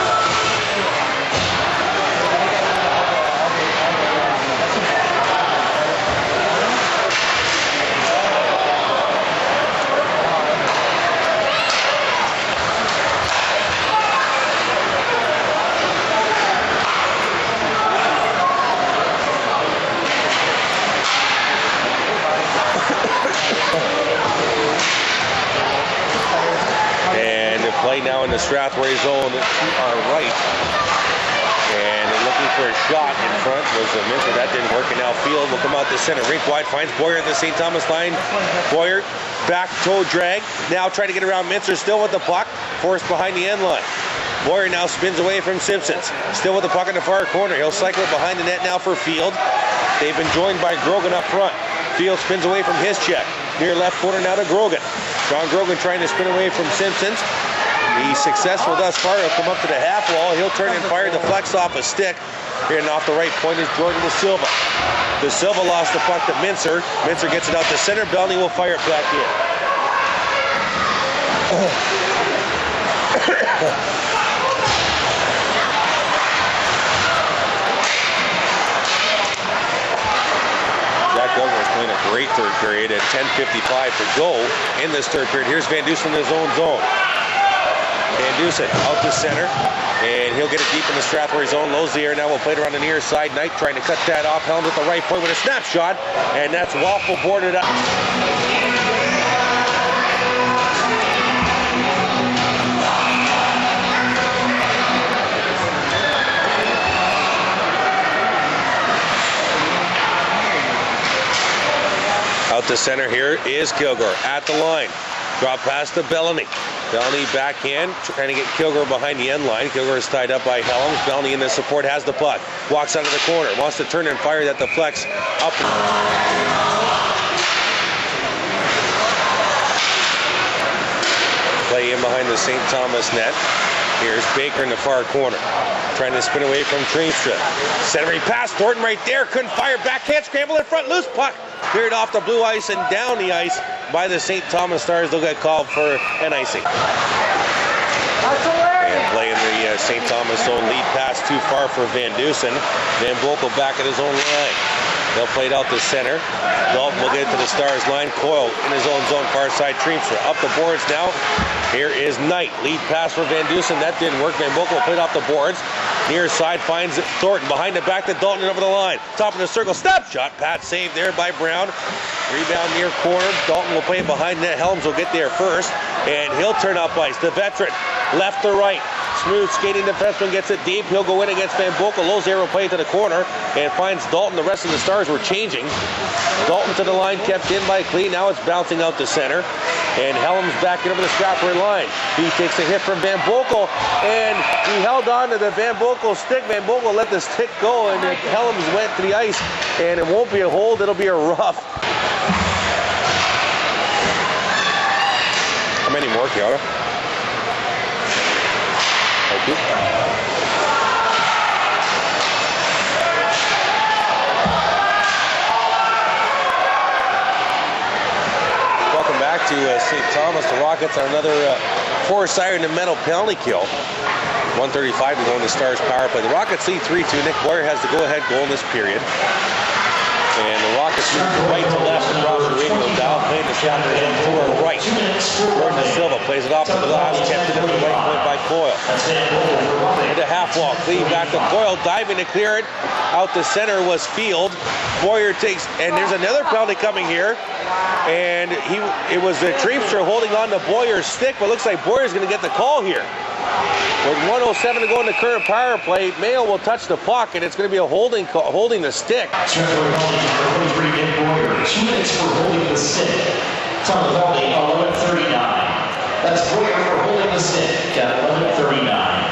Speaker 4: Play now in the Strathroy zone to our right. And looking for a shot in front was a Mincer. That didn't work. And now Field will come out the center. Rink wide, finds Boyer at the St. Thomas line. Boyer, back toe drag. Now trying to get around Mincer, still with the puck. Forced behind the end line. Boyer now spins away from Simsons. Still with the puck in the far corner. He'll cycle it behind the net now for Field. They've been joined by Grogan up front. Field spins away from his check. Near left corner now to Grogan. John Grogan trying to spin away from Simsons. He's successful thus far. He'll come up to the half wall. He'll turn and fire the flex off a stick. Here and off the right point is Jordan De Silva. De Silva lost the puck to Mincer. Mincer gets it out to center. Belony will fire it back in. Jack Douglas playing a great third period at 10:55 to go in this third period. Here's Van Dusen in his own zone. Van Dusen out to center, and he'll get it deep in the Strathroy zone. Lozier now will play it around the near side. Knight trying to cut that off. Hellems at the right point with a snapshot, and that's Waffle boarded up. Out to center here is Kilgore at the line. Drop pass to Belony. Belony back in, trying to get Kilgore behind the end line. Kilgore is tied up by Hellems. Belony in the support has the puck. Walks out of the corner. Wants to turn and fire that deflects up. Play in behind the St. Thomas net. Here's Baker in the far corner. Trying to spin away from Triemstra. Centering pass. Thornton right there. Couldn't fire. Backhand scramble in front. Loose puck. Cleared off the blue ice and down the ice by the St. Thomas Stars. They'll get called for an icing. And play in the St. Thomas zone. Lead pass too far for Van Dusen. Then Boekel back at his own line. They'll play it out to center. Dalton will get it to the Stars line. Coyle in his own zone, far side. Triemstra up the boards now. Here is Knight. Lead pass for Van Dusen. That didn't work. Van Boekel played off the boards. Near side finds Thornton. Behind the back to Dalton over the line. Top of the circle. Snapshot. Pat saved there by Brown. Rebound near corner. Dalton will play behind net. Hellems will get there first. And he'll turn up ice. The veteran. Left to right. Smooth skating defenseman gets it deep. He'll go in against Van Boekel. Lozier will play to the corner and finds Dalton. The rest of the Stars were changing. Dalton to the line, kept in by Klie. Now it's bouncing out to center. And Hellems back in over the Strathroy line. He takes a hit from Van Boekel, and he held on to the Van Boekel stick. Van Boekel let the stick go, and Hellems went to the ice. And it won't be a hold, it'll be a rough. How many more, Kiara? Thank you. Welcome back to St. Thomas. The Rockets are another four-sided and metal penalty kill. 1:35 to go in the Stars power play. The Rockets lead 3-2. Nick Boyer has the go-ahead goal in this period. And the Rockets move from right to left across the radio dial, playing the chapter in to our right. Jordan De Silva plays it off the glass, kept it at the right point by Coyle. Into half wall, Klie back to Coyle, diving to clear it. Out the center was Field. Boyer takes, and there's another penalty coming here. And it was Triemstra holding on to Boyer's stick, but looks like Boyer's going to get the call here. With 1:07 to go in the current power play, Mayo will touch the puck, and it's going to be a holding the stick.
Speaker 5: Strathroy penalty for 33 Boyer. 2 minutes for holding the stick. Time of penalty, 11:39. That's Boyer for holding the stick at 11:39.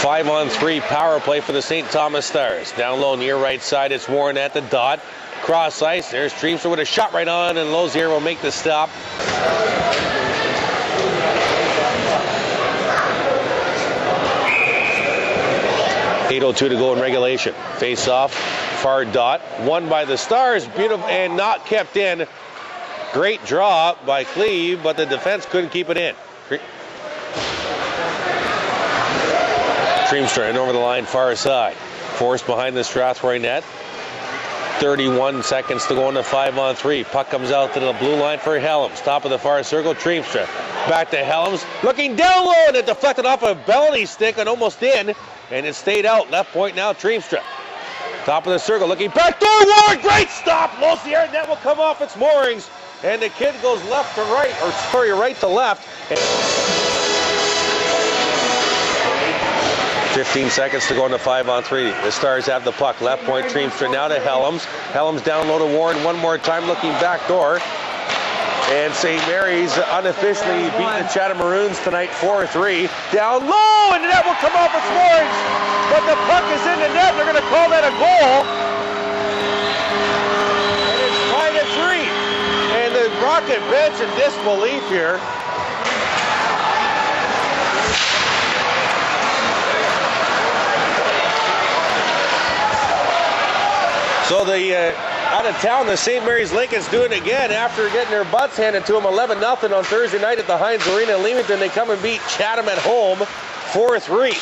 Speaker 4: Five-on-3 power play for the St. Thomas Stars. Down low near right side, it's Warren at the dot. Cross ice, there's Triemstra with a shot right on, and Lozier will make the stop. .802 to go in regulation. Face off, far dot. Won by the Stars, beautiful, and not kept in. Great draw by Klie, but the defense couldn't keep it in. Triemstra in over the line, far side. Forced behind the Strathroy net. 31 seconds to go in the 5-on-3. Puck comes out to the blue line for Hellems. Top of the far circle, Triemstra. Back to Hellems, looking down low, and it deflected off a Belony stick and almost in, and it stayed out. Left point now, Triemstra. Top of the circle, looking back door, Warren, great stop! Lozier, net will come off its moorings, and the kid goes left to right, or sorry, right to left. 15 seconds to go in the 5-on-3. The Stars have the puck. Left point, Triemstra now to Hellems. Hellems down low to Warren one more time, looking back door. And St. Mary's unofficially beat the Chatham Maroons tonight 4-3. Down low, and the net will come off its moorings. But the puck is in the net. They're going to call that a goal. And it's 5-3. And the Rocket bench in disbelief here. So the out of town, the St. Mary's Lincolns doing it again after getting their butts handed to them 11-0 on Thursday night at the Heinz Arena in Leamington. They come and beat Chatham at home 4-3.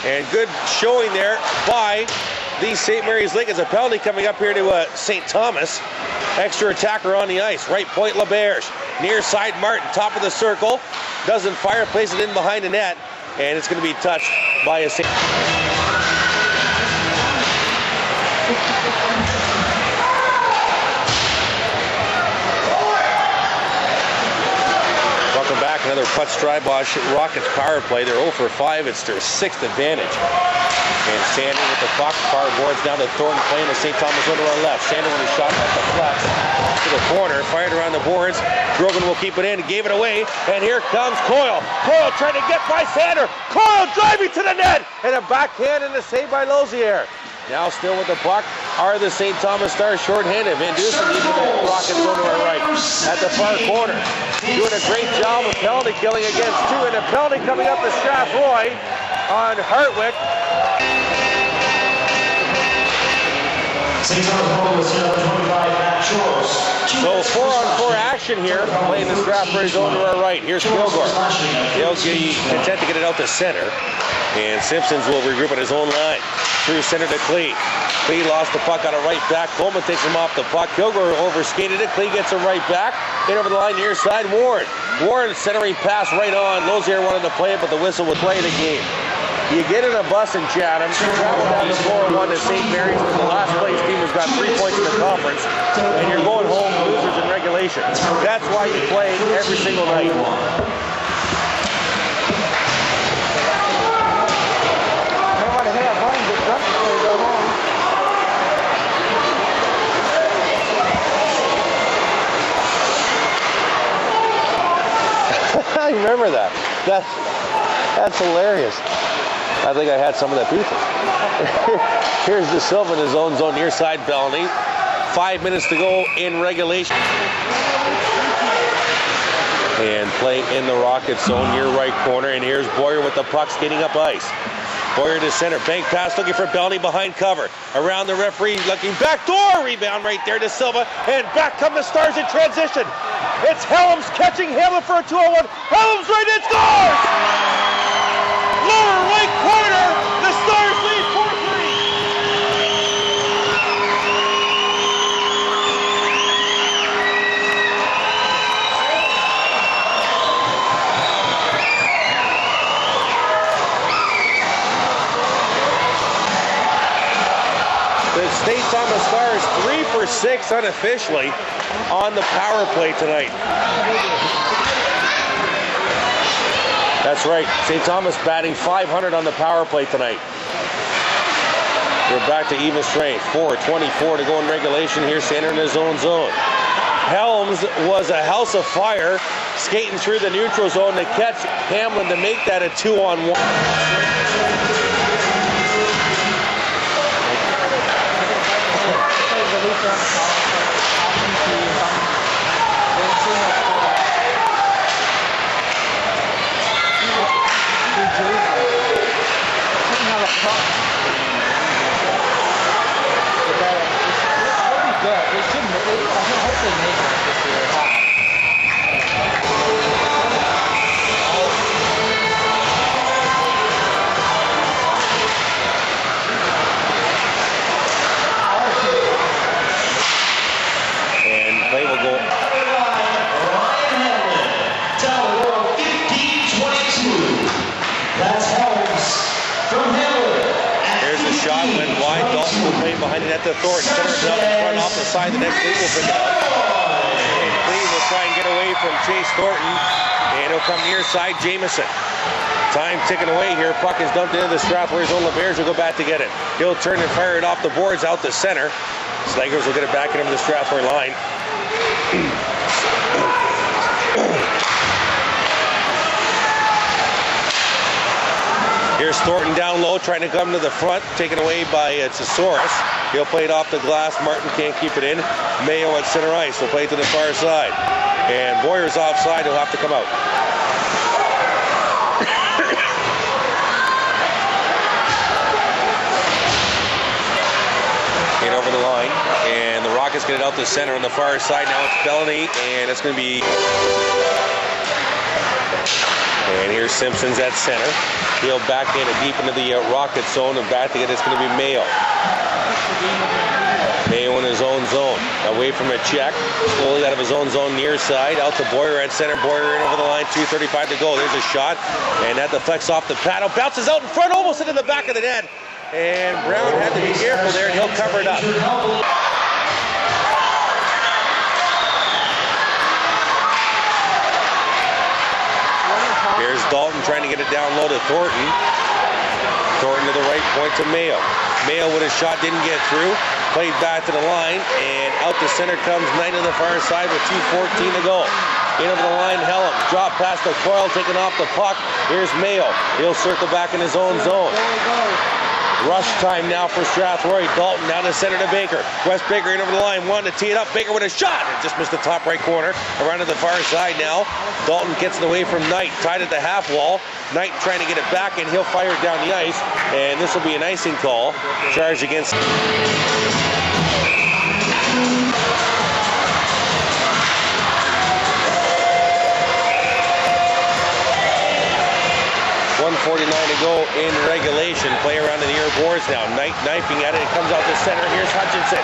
Speaker 4: And good showing there by the St. Mary's Lincolns. A penalty coming up here to St. Thomas. Extra attacker on the ice. Right point, LeBerge. Near side, Martin. Top of the circle. Doesn't fire. Plays it in behind the net. And it's going to be touched by a St. Welcome back. Another Putz Drybosh Rockets power play. They're 0 for 5. It's their 6th advantage. And Sander with the puck. Power boards down to Thornton playing to St. Thomas over to our left. Sander with a shot at the flex to the corner. Fired around the boards. Grogan will keep it in. Gave it away. And here comes Coyle. Coyle trying to get by Sander. Coyle driving to the net. And a backhand and a save by Lozier. Now still with the puck are the St. Thomas Stars shorthanded. Van Dusen leading the Rockets over to our right at the far corner. Doing a great job of penalty killing against two. And a penalty coming up to Strathroy on Hartwick.
Speaker 5: St. Thomas Bowls, number 25, Matt Tsioros.
Speaker 4: So 4-on-4 action here, playing the Strathroy zone to our right. Here's Kilgore. He'll be content to get it out to center. And Simsons will regroup at his own line. Through center to Klie. Klie lost the puck on a right back. Coleman takes him off the puck. Kilgore overskated it. Klie gets him right back. In over the line near side, Warren. Warren centering pass right on. Lozier wanted to play it, but the whistle would play the game. You get in a bus in Chatham, travel down to 4-1 to St. Mary's, and the last place team has got 3 points in the conference, and you're going home losers in regulation. That's why you play every single night. I remember that. That's hilarious. I think I had some of that pizza. Here's De Silva in his own zone, near side Belony. 5 minutes to go in regulation. And play in the Rocket zone, near right corner. And here's Boyer with the puck skating up ice. Boyer to center, bank pass looking for Belony behind cover. Around the referee, looking back door, rebound right there to Silva. And back come the Stars in transition. It's Hellems catching Hamelin for a 2-on-1. Hellems right in, scores! Lower right corner, the Stars lead 4-3. The St. Thomas Stars 3 for 6 unofficially on the power play tonight. That's right, St. Thomas batting .500 on the power play tonight. We're back to even strength. 4:24 to go in regulation here, Sander in his own zone. Hellems was a house of fire, skating through the neutral zone to catch Hamelin to make that a 2-on-1. it to Thornton. Center it up in front off the side. The next lead will pick it up. And Klie will try and get away from Chase Thornton. And he'll come near side Jamieson. Time ticking away here. Puck is dumped into the Strathroy zone. The Bears will go back to get it. He'll turn and fire it off the boards out to center. Slegers will get it back into the Strathroy line. Here's Thornton down low, trying to come to the front, taken away by Tsioros. He'll play it off the glass. Martin can't keep it in. Mayo at center ice. He'll play it to the far side. And Boyer's offside. He'll have to come out. In over the line. And the Rockets get it out to center on the far side. Now it's Belony. And it's going to be... And here's Simsons at center. He'll back in it deep into the Rocket zone, and back to it, it's going to be Mayo. Mayo in his own zone. Away from a check. Slowly out of his own zone near side. Out to Boyer at center. Boyer in over the line. 2:35 to go. There's a shot. And that deflects off the paddle. Bounces out in front, almost into the back of the net. And Brown had to be careful there, and he'll cover it up. Here's Dalton trying to get it down low to Thornton. Thornton to the right point to Mayo. Mayo with his shot didn't get through. Played back to the line, and out to center comes Knight to the far side with 2:14 to go. In over the line, Hellems. Drop past the Coyle, taking off the puck. Here's Mayo. He'll circle back in his own zone. Rush time now for Strathroy. Dalton down to center to Baker. West Baker in over the line. Wanted to tee it up. Baker with a shot. It just missed the top right corner. Around to the far side now. Dalton gets it away from Knight. Tied at the half wall. Knight trying to get it back, and he'll fire it down the ice. And this will be an icing call. Charged against... 1:49 to go in regulation. Play around the near boards now. Knight knifing at it. It comes out to center. Here's Hutchinson.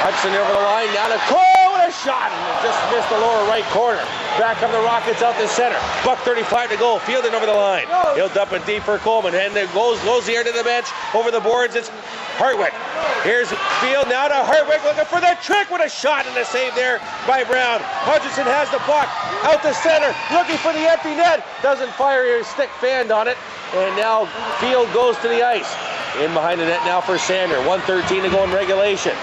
Speaker 4: Hutchinson over the line. Now to Coyle with a shot. And it just missed the lower right corner. Back come the Rockets out to center. $1:35 to go. Fielding over the line. He'll dump it deep for Coleman. And it goes the air to the bench. Over the boards. It's Hartwick. Here's Field now to Hartwick, looking for the trick with a shot, and a save there by Brown. Hutchinson has the puck out the center, looking for the empty net. Doesn't fire, his stick fanned on it. And now Field goes to the ice. In behind the net now for Sander. 1:13 to go in regulation.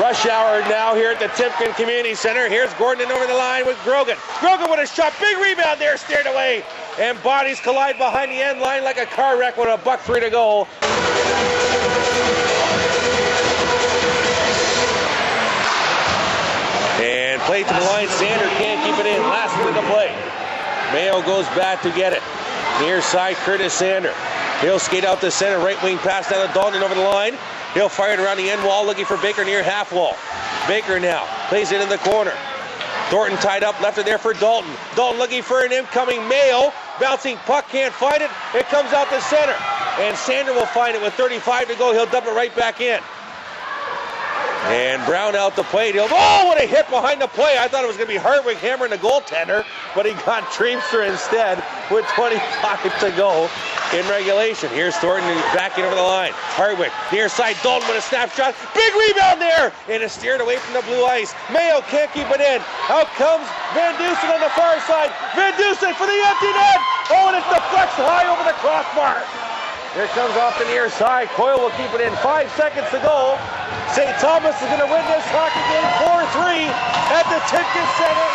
Speaker 4: Rush hour now here at the Timpkin Community Center. Here's Gordon in over the line with Grogan. Grogan with a shot. Big rebound there, steered away. And bodies collide behind the end line like a car wreck with $1:03 to go. And play to the line. Sander can't keep it in. Last minute of play. Mayo goes back to get it. Near side, Kurtis Sander. He'll skate out the center. Right wing pass down to Dalton over the line. He'll fire it around the end wall, looking for Baker near half wall. Baker now plays it in the corner. Thornton tied up, left it there for Dalton. Dalton looking for an incoming Mayo. Bouncing puck, can't find it. It comes out the center. And Sander will find it with 35 to go. He'll dump it right back in. And Brown out the plate. Oh, what a hit behind the play. I thought it was going to be Hartwick hammering the goaltender, but he got Triemstra instead with 25 to go in regulation. Here's Thornton backing over the line. Hartwick, near side, Dalton with a snapshot. Big rebound there, and it's steered away from the blue ice. Mayo can't keep it in. Out comes Van Dusen on the far side. Van Dusen for the empty net. Oh, and it deflects high over the crossbar. Here comes off the near side. Coyle will keep it in. 5 seconds to go. St. Thomas is going to win this hockey game 4-3 at the Timpkin Center.